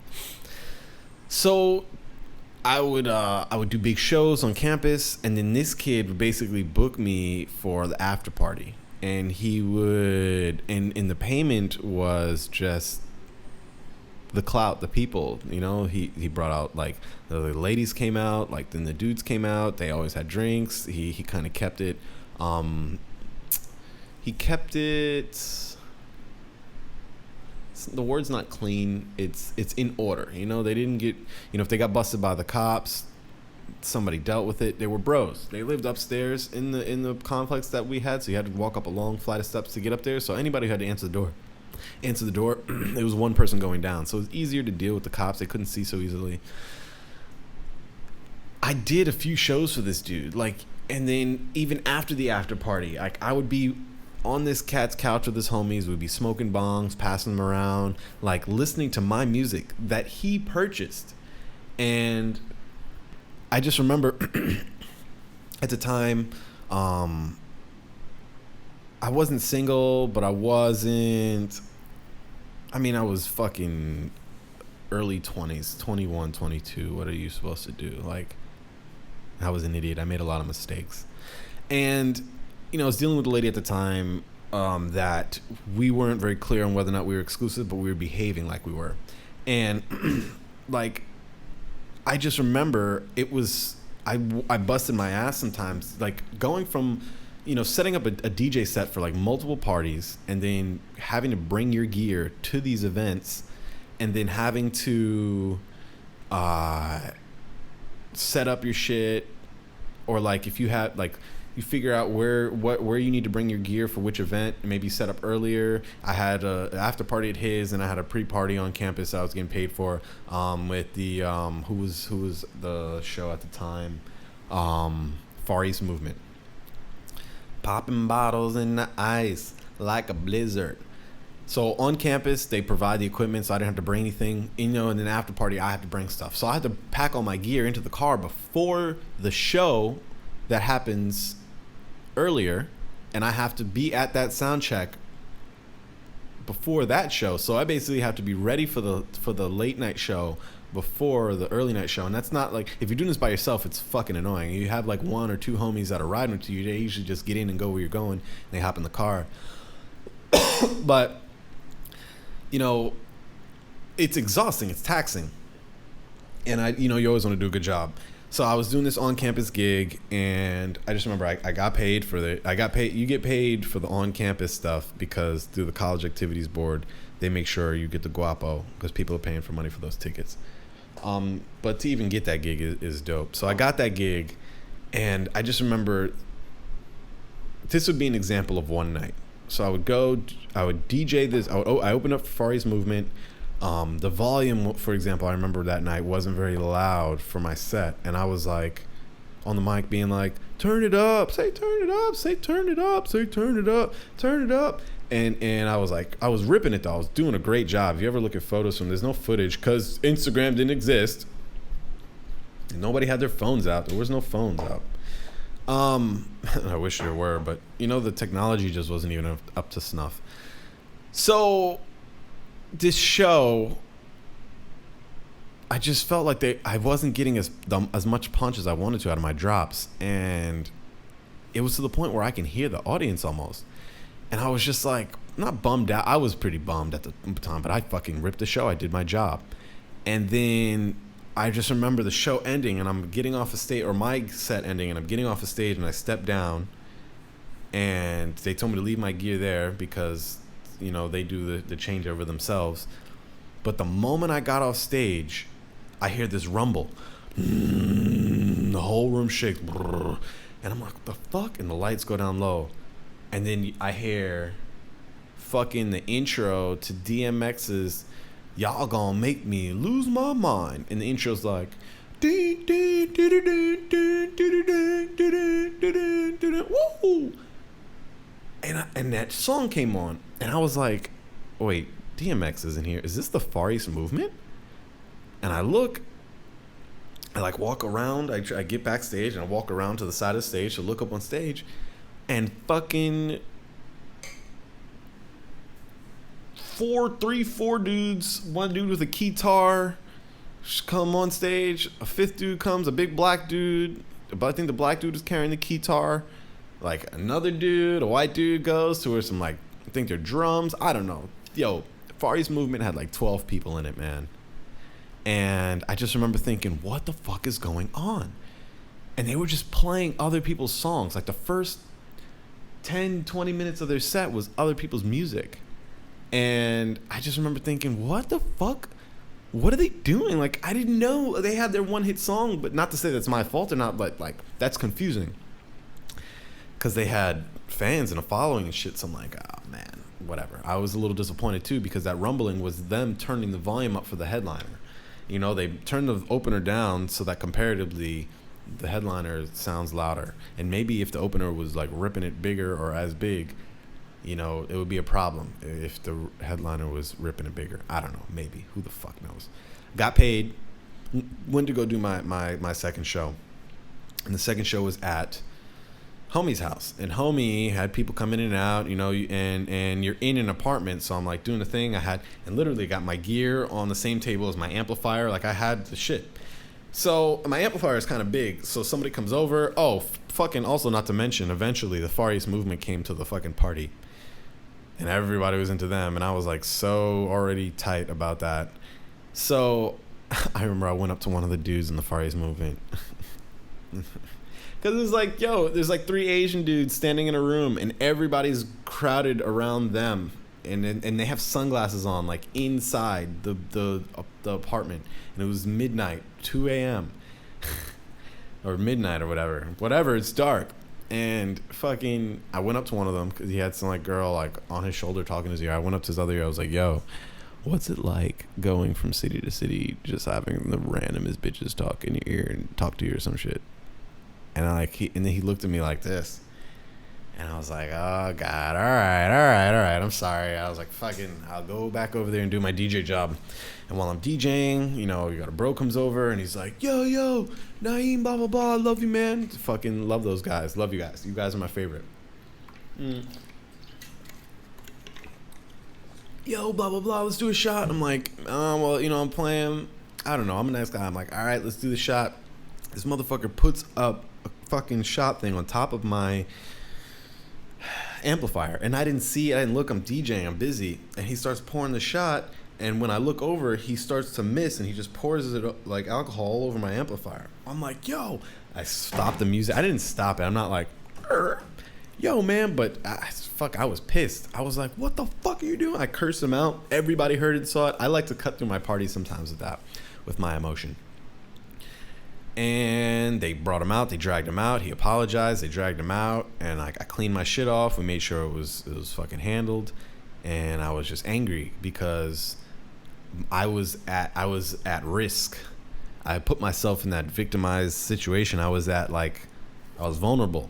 S2: so I would do big shows on campus, and then this kid would basically book me for the after party, and he would, and the payment was just the clout, the people, he brought out, like, the ladies came out, like, then the dudes came out, they always had drinks. He kind of kept it, the word's not clean. It's in order. You know, they didn't get, you know, if they got busted by the cops, somebody dealt with it. They were bros. They lived upstairs in the complex that we had, so you had to walk up a long flight of steps to get up there. So anybody who had to answer the door, it was one person going down. So it was easier to deal with the cops. They couldn't see so easily. I did a few shows for this dude, like, and then even after the after party, like, I would be on this cat's couch with his homies. We'd be smoking bongs, passing them around, like listening to my music that he purchased. And I just remember at the time, I wasn't single, but I wasn't, I mean, I was fucking early 20s, 21, 22. What are you supposed to do? Like, I was an idiot. I made a lot of mistakes. And, you know, I was dealing with a lady at the time that we weren't very clear on whether or not we were exclusive, but we were behaving like we were. And, like, I just remember it was, I busted my ass sometimes, like, going from, you know, setting up a DJ set for, like, multiple parties and then having to bring your gear to these events and then having to set up your shit, or like if you had, like, you figure out where you need to bring your gear for which event, maybe set up earlier. I had a after party at his, and I had a pre-party on campus I was getting paid for with the who was the show at the time, Far East Movement. Popping bottles in the ice like a blizzard. So on campus, they provide the equipment, so I didn't have to bring anything. You know, and then after party, I had to bring stuff. So I had to pack all my gear into the car before the show that happens earlier, and I have to be at that sound check before that show. So I basically have to be ready for the late night show before the early night show. And that's not, like, if you're doing this by yourself, it's fucking annoying. You have like one or two homies that are riding with you. They usually just get in and go where you're going, and they hop in the car. But, you know, it's exhausting, it's taxing, and you always want to do a good job. So I was doing this on-campus gig, and I just remember I got paid for you get paid for the on-campus stuff because through the College Activities Board, they make sure you get the guapo because people are paying for money for those tickets. But to even get that gig is dope. So I got that gig, and I just remember this would be an example of one night. So I would DJ this. I opened up for Far East Movement. The volume, for example, I remember that night wasn't very loud for my set, and I was like on the mic being like, "Turn it up, say turn it up, say turn it up, say turn it up, turn it up." And I was like, I was ripping it though. I was doing a great job. If you ever look at photos from, there's no footage because Instagram didn't exist. And nobody had their phones out. There was no phones out. I wish there were, but the technology just wasn't even up to snuff. So this show, I just felt like I wasn't getting as much punch as I wanted to out of my drops, and it was to the point where I can hear the audience almost, and I was just like, not bummed out. I was pretty bummed at the time, but I fucking ripped the show. I did my job, and then I just remember the show ending, and I'm getting off a stage, or my set ending, and I'm getting off a stage, and I step down, and they told me to leave my gear there because, they do the changeover themselves. But the moment I got off stage, I hear this rumble. The whole room shakes. And I'm like, what the fuck? And the lights go down low. And then I hear fucking the intro to DMX's "Y'all Gonna Make Me Lose My Mind." And the intro's like, woo! And that song came on, and I was like, wait, DMX isn't here. Is this the Far East Movement? And I look, I like walk around, I get backstage, and I walk around to the side of the stage to look up on stage, and fucking four dudes, one dude with a guitar come on stage, a fifth dude comes, a big black dude, but I think the black dude is carrying the guitar. Like another dude, a white dude goes to where some, like, I think they're drums. I don't know. Yo, Far East Movement had like 12 people in it, man. And I just remember thinking, what the fuck is going on? And they were just playing other people's songs. Like the first 10, 20 minutes of their set was other people's music. And I just remember thinking, what the fuck? What are they doing? Like, I didn't know they had their one-hit song, but not to say that's my fault or not, but, like, that's confusing. Because they had fans and a following and shit, so I'm like, oh, man, whatever. I was a little disappointed, too, because that rumbling was them turning the volume up for the headliner. You know, they turned the opener down so that comparatively the headliner sounds louder. And maybe if the opener was, like, ripping it bigger or as big, you know, it would be a problem if the headliner was ripping it bigger. I don't know. Maybe. Who the fuck knows? Got paid. Went to go do my second show. And the second show was at Homie's house. And Homie had people come in and out, you know, and you're in an apartment. So I'm like doing the thing. And literally got my gear on the same table as my amplifier. Like I had the shit. So my amplifier is kind of big. So somebody comes over. Oh, fucking also not to mention, eventually the Far East movement came to the fucking party. And everybody was into them. And I was like so already tight about that. So I remember I went up to one of the dudes in the Far East movement. Because it was like, yo, there's like 3 Asian dudes standing in a room. And everybody's crowded around them. And they have sunglasses on, like inside the apartment. And it was midnight, 2 a.m. or midnight or whatever. Whatever, it's dark. And fucking, I went up to one of them because he had some like girl like on his shoulder talking to his ear. I went up to his other ear. I was like, yo, what's it like going from city to city, just having the randomest bitches talk in your ear and talk to you or some shit? And and then he looked at me like this. And I was like, oh, God, all right. I'm sorry. I was like, fucking, I'll go back over there and do my DJ job. And while I'm DJing, you know, you got a bro comes over and he's like, yo, Naim, blah, blah, blah. I love you, man. Fucking love those guys. Love you guys. You guys are my favorite. Yo, blah, blah, blah. Let's do a shot. I'm like, well, you know, I'm playing. I don't know. I'm a nice guy. I'm like, all right, let's do the shot. This motherfucker puts up a fucking shot thing on top of my amplifier, and I didn't see it. I didn't look. I'm DJing, I'm busy, and he starts pouring the shot, and when I look over, he starts to miss, and he just pours it like alcohol all over my amplifier. I'm like, yo, I stopped the music. I didn't stop it. I'm not like, yo, man, but I was pissed. I was like, what the fuck are you doing? I cursed him out. Everybody heard it, saw it. I like to cut through my party sometimes with my emotion. And they brought him out. They dragged him out. He apologized. They dragged him out, and I cleaned my shit off. We made sure it was fucking handled. And I was just angry because I was at risk. I put myself in that victimized situation. I was vulnerable,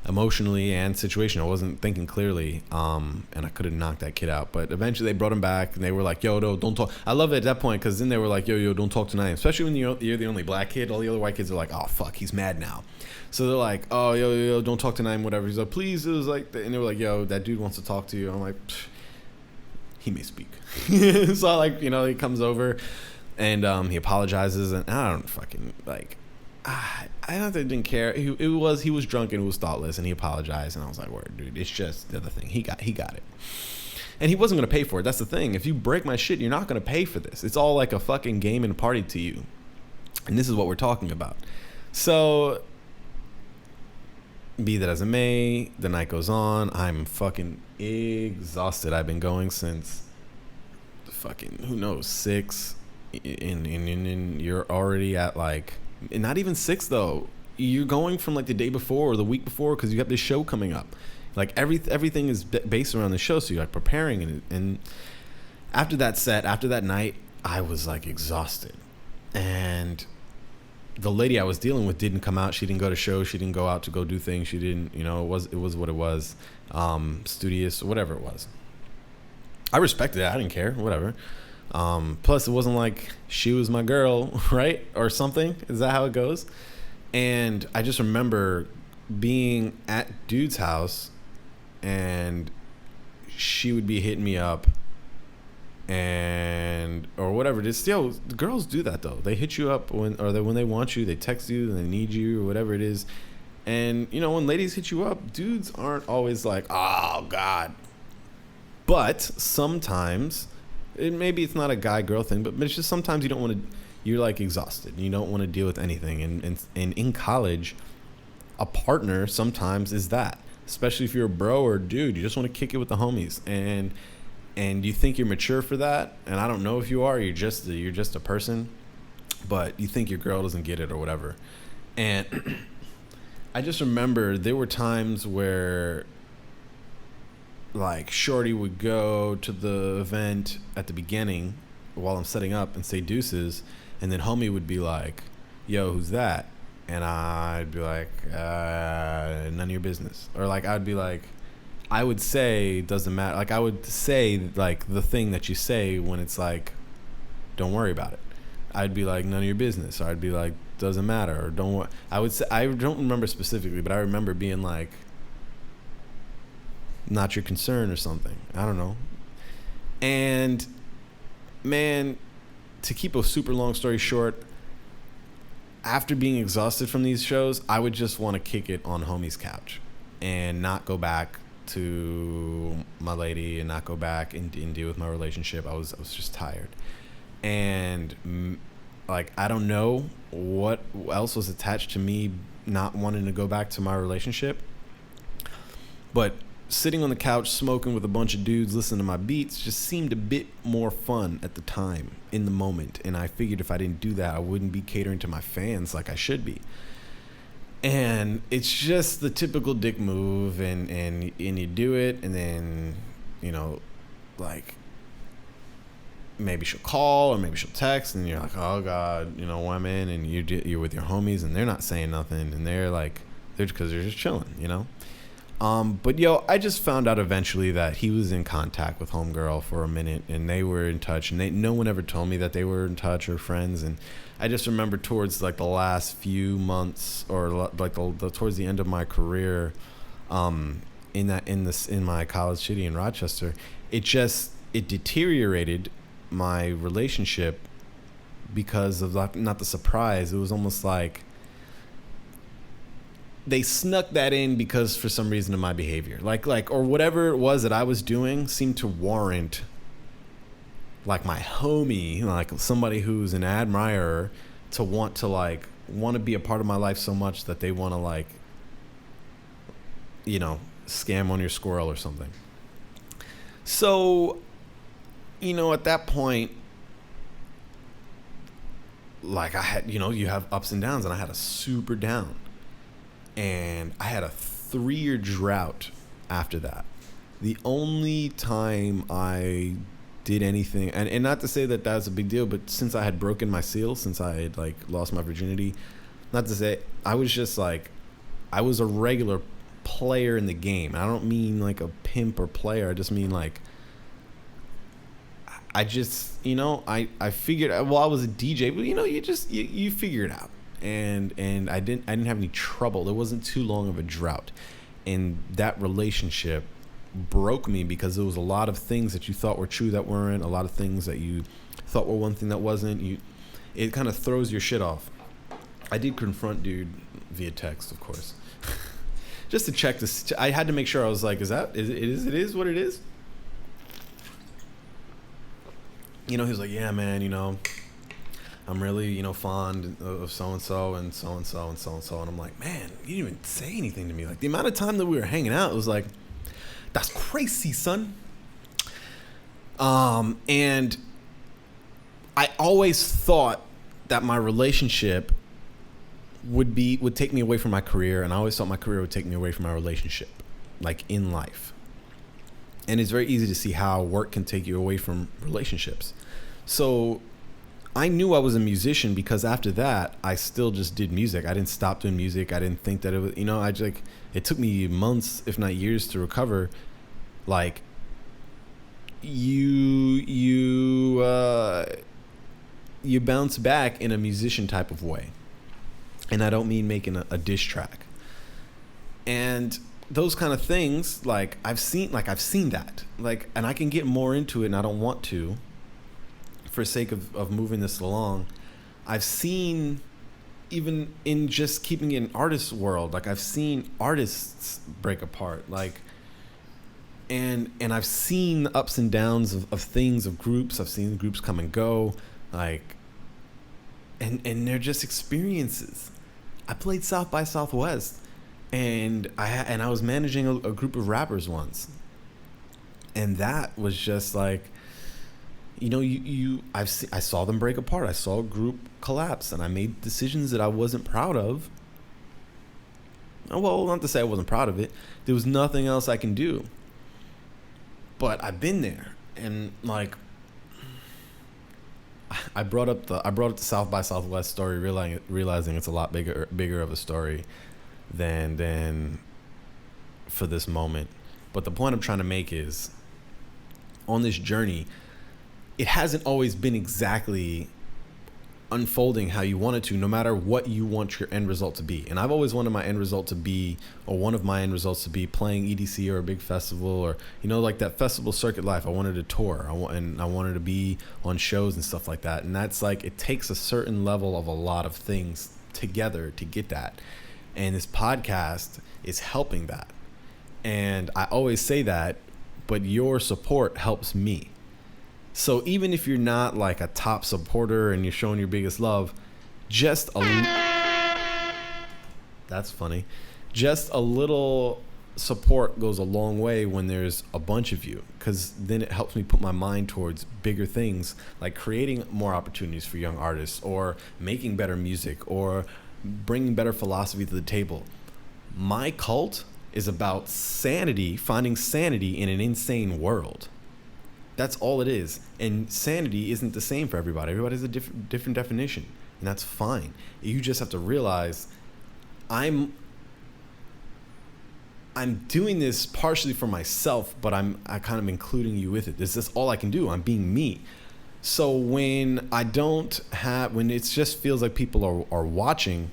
S2: emotionally and situation. I wasn't thinking clearly, and I could have knocked that kid out. But eventually they brought him back, and they were like, yo, no, don't talk. I love it at that point, because then they were like, yo, don't talk to Naim. Especially when you're the only black kid. All the other white kids are like, oh, fuck, he's mad now. So they're like, oh, yo, don't talk to Naim, whatever. He's like, please. It was like, and they were like, yo, that dude wants to talk to you. I'm like, he may speak. So, like, you know, he comes over, and he apologizes, and I don't fucking, like, I didn't care. He was drunk and it was thoughtless, and he apologized, and I was like, word, dude, it's just the other thing. He got it. And he wasn't going to pay for it. That's the thing. If you break my shit, you're not going to pay for this. It's all like a fucking game and party to you. And this is what we're talking about. So, be that as it may, the night goes on. I'm fucking exhausted. I've been going since fucking, who knows, 6. And you're already at like, not even 6 though. You're going from like the day before or the week before, because you have this show coming up. Like everything is based around the show, so you're like preparing. And after that set, after that night, I was like exhausted. And the lady I was dealing with didn't come out. She didn't go to shows. She didn't go out to go do things. She didn't, you know, it was what it was. Studious, whatever it was. I respected it. I didn't care. Whatever. Plus, it wasn't like she was my girl, right? Or something. Is that how it goes? And I just remember being at dude's house, and she would be hitting me up, and or whatever it is. Yo, the girls do that though. They hit you up when they want you. They text you and they need you or whatever it is. And you know, when ladies hit you up, dudes aren't always like, oh God. But sometimes, maybe it's not a guy-girl thing, but it's just sometimes you don't want to. You're like exhausted. And you don't want to deal with anything. And in college, a partner sometimes is that. Especially if you're a bro or a dude, you just want to kick it with the homies. And and you think you're mature for that, and I don't know if you are. You're just a person, but you think your girl doesn't get it or whatever. And I just remember there were times where, like, shorty would go to the event at the beginning while I'm setting up and say deuces, and then homie would be like, yo, who's that? And I'd be like, none of your business. Or like, I'd be like, I would say, doesn't matter. Like, I would say, like, the thing that you say when it's like, don't worry about it. I'd be like, none of your business. Or I'd be like, doesn't matter. Or don't worry. I would say, I don't remember specifically, but I remember being like, not your concern or something. I don't know. And, man, to keep a super long story short, after being exhausted from these shows, I would just want to kick it on homie's couch and not go back to my lady and not go back and deal with my relationship. I was just tired. And like, I don't know what else was attached to me not wanting to go back to my relationship, but sitting on the couch smoking with a bunch of dudes listening to my beats just seemed a bit more fun at the time, in the moment. And I figured if I didn't do that, I wouldn't be catering to my fans like I should be. And it's just the typical dick move, and you do it, and then, you know, like, maybe she'll call or maybe she'll text, and you're like, oh God, you know, women, and you're with your homies and they're not saying nothing, and they're like, because they're just chilling, you know. But yo, I just found out eventually that he was in contact with homegirl for a minute, and they were in touch, and no one ever told me that they were in touch or friends. And I just remember towards like the last few months, or like the towards the end of my career, in my college city in Rochester, it deteriorated my relationship because of not the surprise. It was almost like they snuck that in because for some reason of my behavior, like or whatever it was that I was doing seemed to warrant, like, my homie, like somebody who's an admirer, to want to be a part of my life so much that they want to, like, you know, scam on your squirrel or something. So, you know, at that point, like, I had, you know, you have ups and downs, and I had a super down. And I had a 3-year drought after that. The only time I did anything, and not to say that that's a big deal, but since I had broken my seal, since I had, like, lost my virginity, not to say, I was just like, I was a regular player in the game. I don't mean like a pimp or player. I just mean like, I just, you know, I figured, well, I was a DJ, but, you know, you figure it out. And I didn't have any trouble. There wasn't too long of a drought. And that relationship broke me because there was a lot of things that you thought were true that weren't, a lot of things that you thought were one thing that wasn't. It kind of throws your shit off. I did confront dude via text, of course. Just to check this. I had to make sure. I was like, it is what it is? You know, he was like, yeah, man, you know, I'm really, you know, fond of so-and-so and so-and-so and so-and-so. And I'm like, man, you didn't even say anything to me. Like, the amount of time that we were hanging out, it was like, that's crazy, son. And I always thought that my relationship would take me away from my career. And I always thought my career would take me away from my relationship, like, in life. And it's very easy to see how work can take you away from relationships. So I knew I was a musician because after that, I still just did music. I didn't stop doing music. I didn't think that it was, you know, it took me months, if not years, to recover. Like, you bounce back in a musician type of way. And I don't mean making a diss track. And those kind of things, like, I've seen that, like, and I can get more into it, and I don't want to, for sake of moving this along. I've seen, even in just keeping it in artist world, like, I've seen artists break apart, like, and I've seen the ups and downs of things, of groups. I've seen groups come and go, like, and they're just experiences. I played South by Southwest, and I was managing a group of rappers once, And that was just like, you know, I saw them break apart. I saw a group collapse, and I made decisions that I wasn't proud of. Well, not to say I wasn't proud of it. There was nothing else I can do. But I've been there, and like, I brought up the South by Southwest story, realizing it's a lot bigger of a story than for this moment. But the point I'm trying to make is, on this journey, it hasn't always been exactly unfolding how you want it to, no matter what you want your end result to be. And I've always wanted my end result to be, or one of my end results to be, playing EDC or a big festival, or, you know, like that festival circuit life. I wanted to tour. I wanted to be on shows and stuff like that. And that's like, it takes a certain level of a lot of things together to get that. And this podcast is helping that. And I always say that, but your support helps me. So even if you're not like a top supporter and you're showing your biggest love, just that's funny. Just a little support goes a long way when there's a bunch of you, because then it helps me put my mind towards bigger things, like creating more opportunities for young artists, or making better music, or bringing better philosophy to the table. My cult is about sanity, finding sanity in an insane world. That's all it is. And sanity isn't the same for everybody. Everybody has a different definition, and that's fine. You just have to realize I'm doing this partially for myself, but I kind of including you with it. This is all I can do. I'm being me. So when it just feels like people are watching,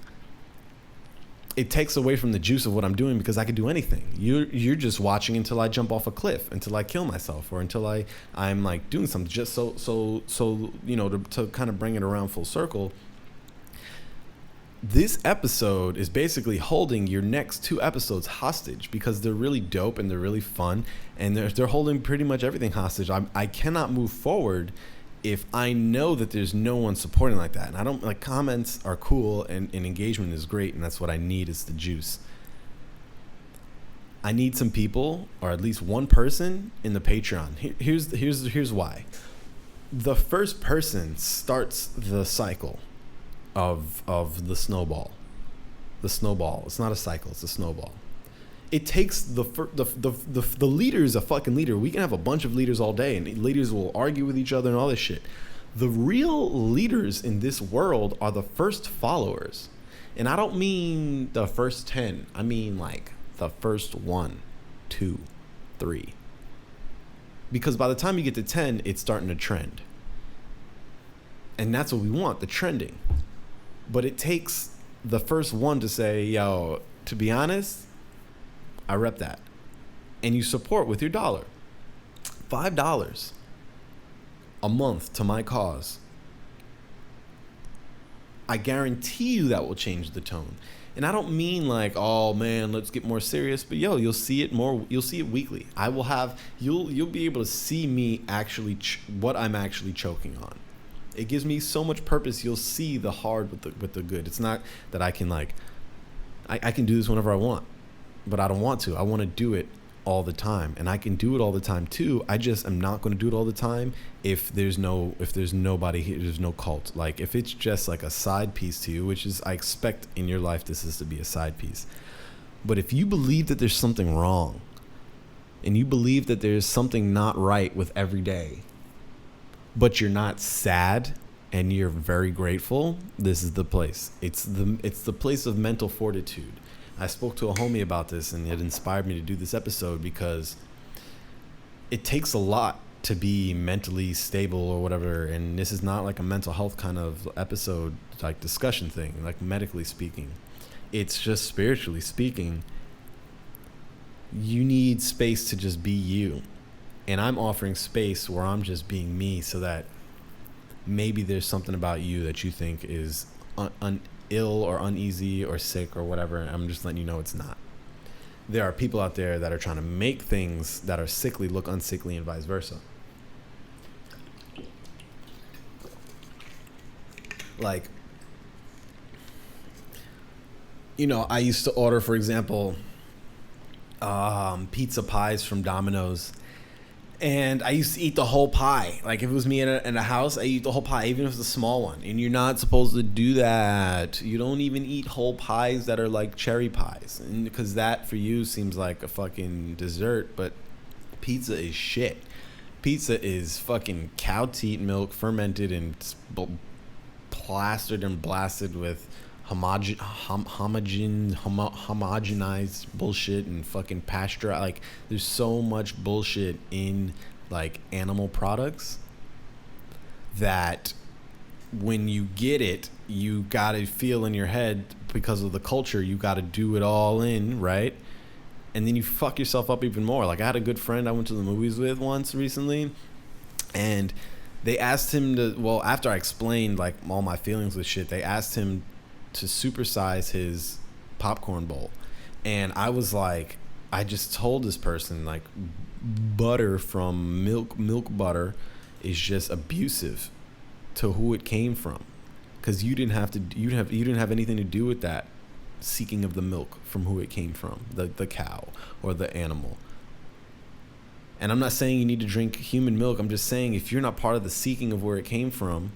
S2: it takes away from the juice of what I'm doing, because I could do anything. You're just watching until I jump off a cliff, until I kill myself, or until I'm like doing something, just so you know, to kind of bring it around full circle. This episode is basically holding your next 2 episodes hostage, because they're really dope and they're really fun, and they're holding pretty much everything hostage. I cannot move forward if I know that there's no one supporting like that. And I don't, like, comments are cool and engagement is great, and that's what I need, is the juice. I need some people, or at least one person in the Patreon. Here's why. The first person starts the cycle of the snowball. The snowball. It's not a cycle, it's a snowball. It takes the leader is a fucking leader. We can have a bunch of leaders all day, and leaders will argue with each other and all this shit. The real leaders in this world are the first followers. And I don't mean the first 10. I mean like the first 1, 2, 3. Because by the time you get to 10, it's starting to trend. And that's what we want, the trending. But it takes the first one to say, yo, to be honest, I rep that. And you support with your dollar. $5 a month to my cause. I guarantee you that will change the tone. And I don't mean like, oh man, let's get more serious, but yo, you'll see it more. You'll see it weekly. You'll be able to see me actually what I'm actually choking on. It gives me so much purpose. You'll see the hard with the good. It's not that I can like, I can do this whenever I want, but I don't want to. I want to do it all the time, and I can do it all the time too. I just am not going to do it all the time if there's nobody here, there's no cult. Like if it's just like a side piece to you, which is, I expect in your life this is to be a side piece. But if you believe that there's something wrong, and you believe that there's something not right with every day, but you're not sad and you're very grateful, this is the place. It's the place of mental fortitude. I spoke to a homie about this, and it inspired me to do this episode, because it takes a lot to be mentally stable or whatever. And this is not like a mental health kind of episode, like discussion thing, like medically speaking. It's just spiritually speaking. You need space to just be you. And I'm offering space where I'm just being me, so that maybe there's something about you that you think is ill or uneasy or sick or whatever. I'm just letting you know it's not. There are people out there that are trying to make things that are sickly look unsickly, and vice versa. Like, you know, I used to order, for example, pizza pies from Domino's. And I used to eat the whole pie. Like if it was me in a house, I eat the whole pie, even if it's a small one. And you're not supposed to do that. You don't even eat whole pies that are like cherry pies, and because that for you seems like a fucking dessert. But pizza is shit. Pizza is fucking cow teat milk fermented and plastered and blasted with homogenized bullshit and fucking pasture. Like there's so much bullshit in like animal products that when you get it, you gotta feel in your head, because of the culture, you gotta do it all in, right? And then you fuck yourself up even more. Like I had a good friend I went to the movies with once recently, and they asked him to, well, after I explained like all my feelings with shit, they asked him to supersize his popcorn bowl. And I was like, I just told this person like butter from milk butter is just abusive to who it came from, because you didn't have anything to do with that seeking of the milk from who it came from, the cow or the animal. And I'm not saying you need to drink human milk. I'm just saying if you're not part of the seeking of where it came from,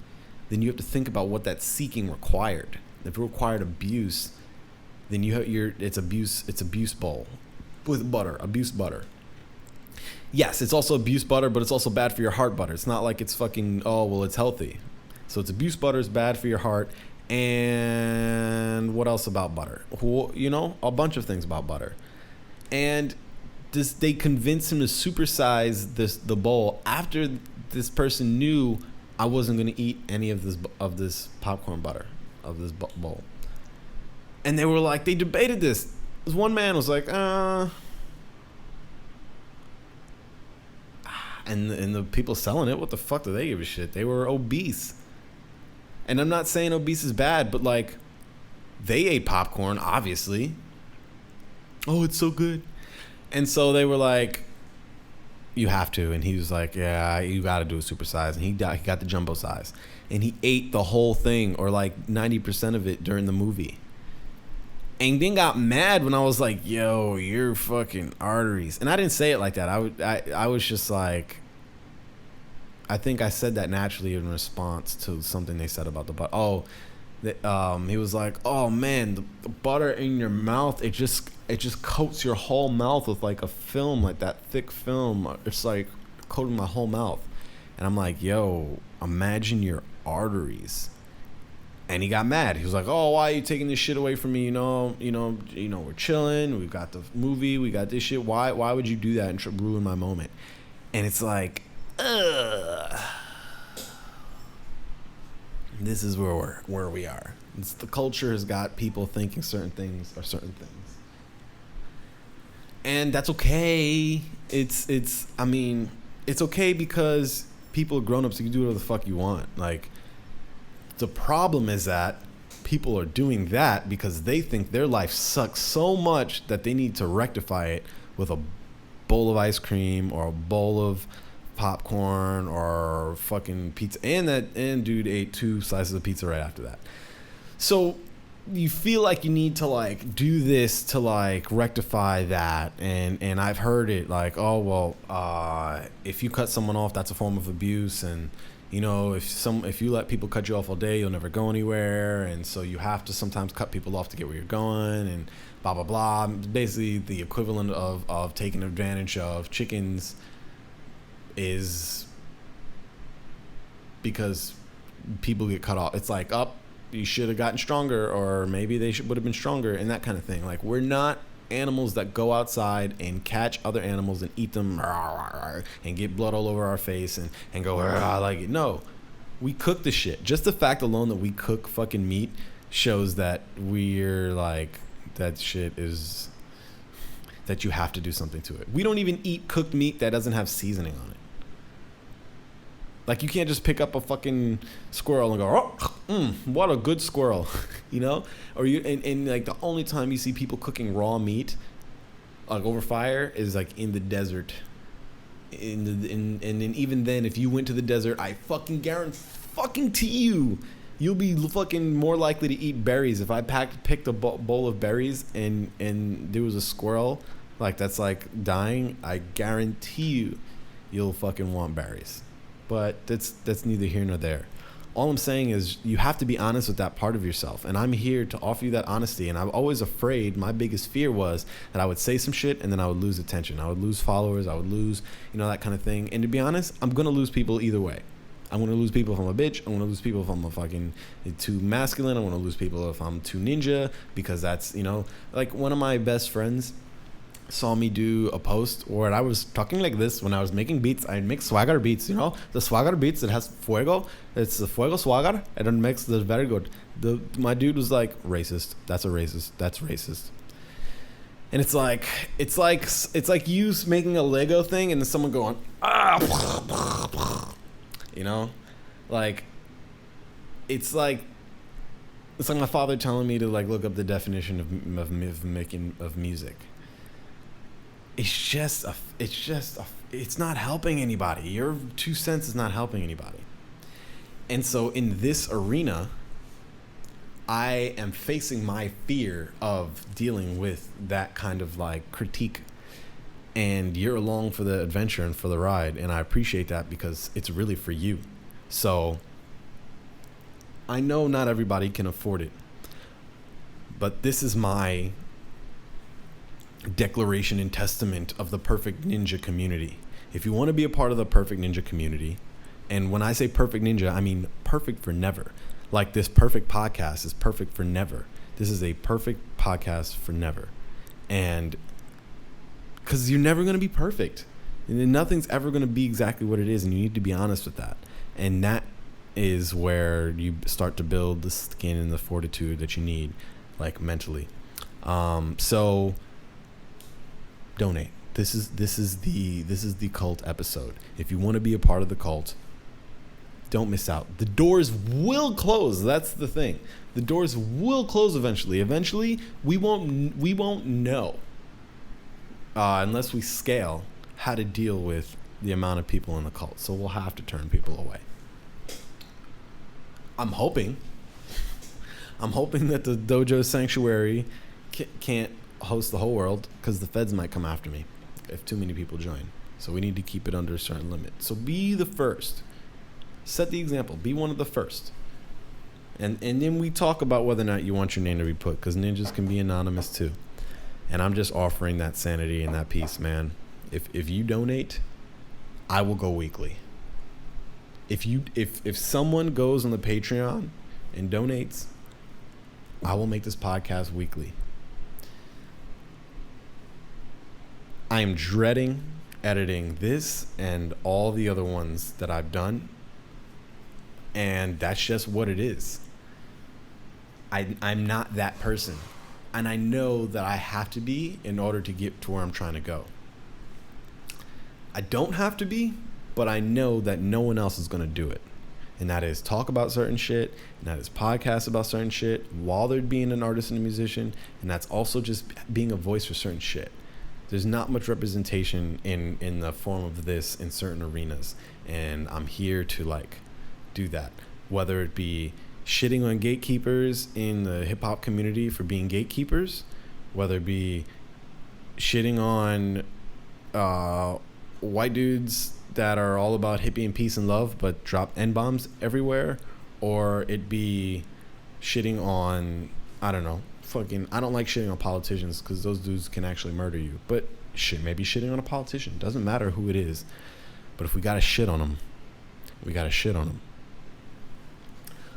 S2: then you have to think about what that seeking required. If it required abuse, then it's abuse bowl with butter, abuse butter. Yes, it's also abuse butter, but it's also bad for your heart butter. It's not like it's fucking, oh, well, it's healthy. So it's abuse butter is bad for your heart. And what else about butter? You know, a bunch of things about butter. And they convinced him to supersize the bowl after this person knew I wasn't going to eat any of this popcorn butter, of this bowl. And they were like, they debated this. This one man was like, and the people selling it, what the fuck do they give a shit? They were obese. And I'm not saying obese is bad, but like, they ate popcorn, obviously. Oh, it's so good. And so they were like, you have to. And he was like, yeah, you got to do a super size. And he got the jumbo size. And he ate the whole thing, or like 90% of it during the movie. And then got mad when I was like, yo, your fucking arteries. And I didn't say it like that. I was just like, I think I said that naturally in response to something they said about the butter. He was like, oh man, the butter in your mouth, it just coats your whole mouth with like a film, like that thick film. It's like coating my whole mouth. And I'm like, yo, imagine your arteries. And he got mad. He was like, oh, why are you taking this shit away from me? You know, we're chilling. We've got the movie. We got this shit. Why would you do that and ruin my moment? And it's like, this is where we are. It's the culture has got people thinking certain things are certain things. And that's okay. It's okay because people are grown-ups. You can do whatever the fuck you want. Like, the problem is that people are doing that because they think their life sucks so much that they need to rectify it with a bowl of ice cream or a bowl of popcorn or fucking pizza. And dude ate 2 slices of pizza right after that. So you feel like you need to like do this to like rectify that. And I've heard it like, oh, well, if you cut someone off, that's a form of abuse. And you know, if you let people cut you off all day, you'll never go anywhere, and so you have to sometimes cut people off to get where you're going, and blah blah blah. Basically, the equivalent of taking advantage of chickens is because people get cut off. It's like, you should have gotten stronger, or maybe they would have been stronger, and that kind of thing. Like, we're not animals that go outside and catch other animals and eat them and get blood all over our face and go like it. No, we cook the shit. Just the fact alone that we cook fucking meat shows that we're like, that shit is, that you have to do something to it. We don't even eat cooked meat that doesn't have seasoning on it. Like, you can't just pick up a fucking squirrel and go, what a good squirrel, you know? Or and like the only time you see people cooking raw meat, like over fire, is like in the desert. And even then, if you went to the desert, I fucking guarantee you'll be fucking more likely to eat berries. If I picked a bowl of berries and there was a squirrel, like that's like dying, I guarantee you'll fucking want berries. But that's neither here nor there. All I'm saying is you have to be honest with that part of yourself. And I'm here to offer you that honesty. And I'm always afraid, my biggest fear was that I would say some shit and then I would lose attention. I would lose followers. I would lose, that kind of thing. And to be honest, I'm going to lose people either way. I'm going to lose people if I'm a bitch. I'm going to lose people if I'm a fucking too masculine. I'm going to lose people if I'm too ninja, because that's, like one of my best friends saw me do a post where I was talking like this when I was making beats. I make swagger beats, the swagger beats. It has fuego. It's the fuego swagger, and it makes the very good. My dude was like, racist. That's a racist. That's racist. And it's like you making a Lego thing and then someone going, like it's like my father telling me to like look up the definition of music. It's not helping anybody. Your 2 cents is not helping anybody. And so in this arena, I am facing my fear of dealing with that kind of like critique. And you're along for the adventure and for the ride. And I appreciate that because it's really for you. So I know not everybody can afford it, but this is my declaration and testament of the Perfect Ninja community. If you want to be a part of the Perfect Ninja community, and when I say Perfect Ninja, I mean perfect for never. Like this perfect podcast is perfect for never. This is a perfect podcast for never. And because you're never going to be perfect. And nothing's ever going to be exactly what it is, and you need to be honest with that. And that is where you start to build the skin and the fortitude that you need, like mentally. So donate. This is the cult episode. If you want to be a part of the cult, don't miss out. The doors will close. That's the thing. The doors will close eventually. Eventually, we won't know unless we scale how to deal with the amount of people in the cult. So we'll have to turn people away. I'm hoping that the dojo sanctuary can't host the whole world, because the feds might come after me if too many people join. So we need to keep it under a certain limit. So be the first. Set the example. Be one of the first. And then we talk about whether or not you want your name to be put, because ninjas can be anonymous too. And I'm just offering that sanity and that peace, man. If you donate, I will go weekly. If someone goes on the Patreon and donates, I will make this podcast weekly. I am dreading editing this and all the other ones that I've done. And that's just what it is. I'm not that person. And I know that I have to be in order to get to where I'm trying to go. I don't have to be, but I know that no one else is going to do it. And that is talk about certain shit. And that is podcast about certain shit while they're being an artist and a musician. And that's also just being a voice for certain shit. There's not much representation in the form of this in certain arenas. And I'm here to like do that. Whether it be shitting on gatekeepers in the hip hop community for being gatekeepers, whether it be shitting on white dudes that are all about hippie and peace and love but drop N-bombs everywhere, or it be shitting on, I don't like shitting on politicians because those dudes can actually murder you, but maybe shitting on a politician, doesn't matter who it is, but if we gotta shit on them, we gotta shit on them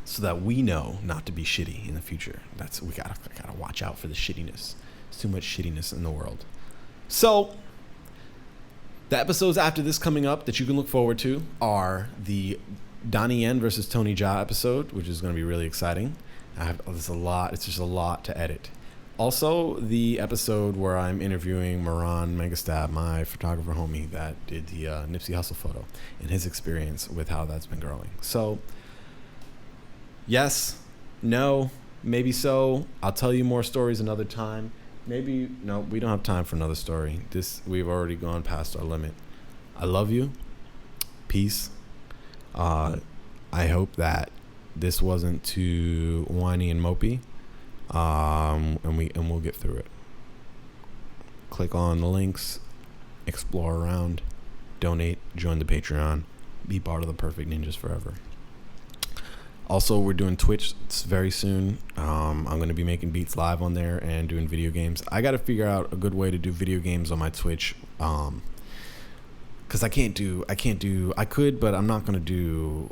S2: so that we know not to be shitty in the future. We gotta watch out for the shittiness. There's too much shittiness in the world. So the episodes after this coming up that you can look forward to are the Donnie Yen versus Tony Jaa episode, which is going to be really exciting. It's just a lot to edit. Also, the episode where I'm interviewing Moran Megastab, my photographer homie that did the Nipsey Hussle photo, and his experience with how that's been growing. So, yes, no, maybe so. I'll tell you more stories another time. Maybe, no, we don't have time for another story. We've already gone past our limit. I love you. Peace. I hope that this wasn't too whiny and mopey. And we'll get through it. Click on the links. Explore around. donate, join the Patreon, be part of the Perfect Ninjas Forever. Also, we're doing Twitch very soon. I'm going to be making beats live on there and doing video games. I got to figure out a good way to do video games on my Twitch. Cause I could, but I'm not going to do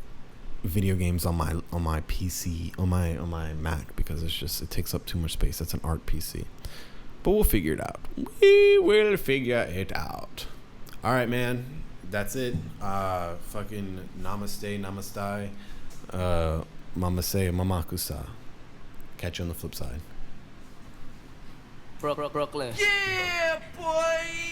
S2: video games on my PC, on my Mac, because it takes up too much space. That's an art PC. But we'll figure it out. We will figure it out. All right, man. That's it. Fucking namaste. Mama say mamakusa. Catch you on the flip side.
S3: Brooklyn.
S4: Yeah, boy!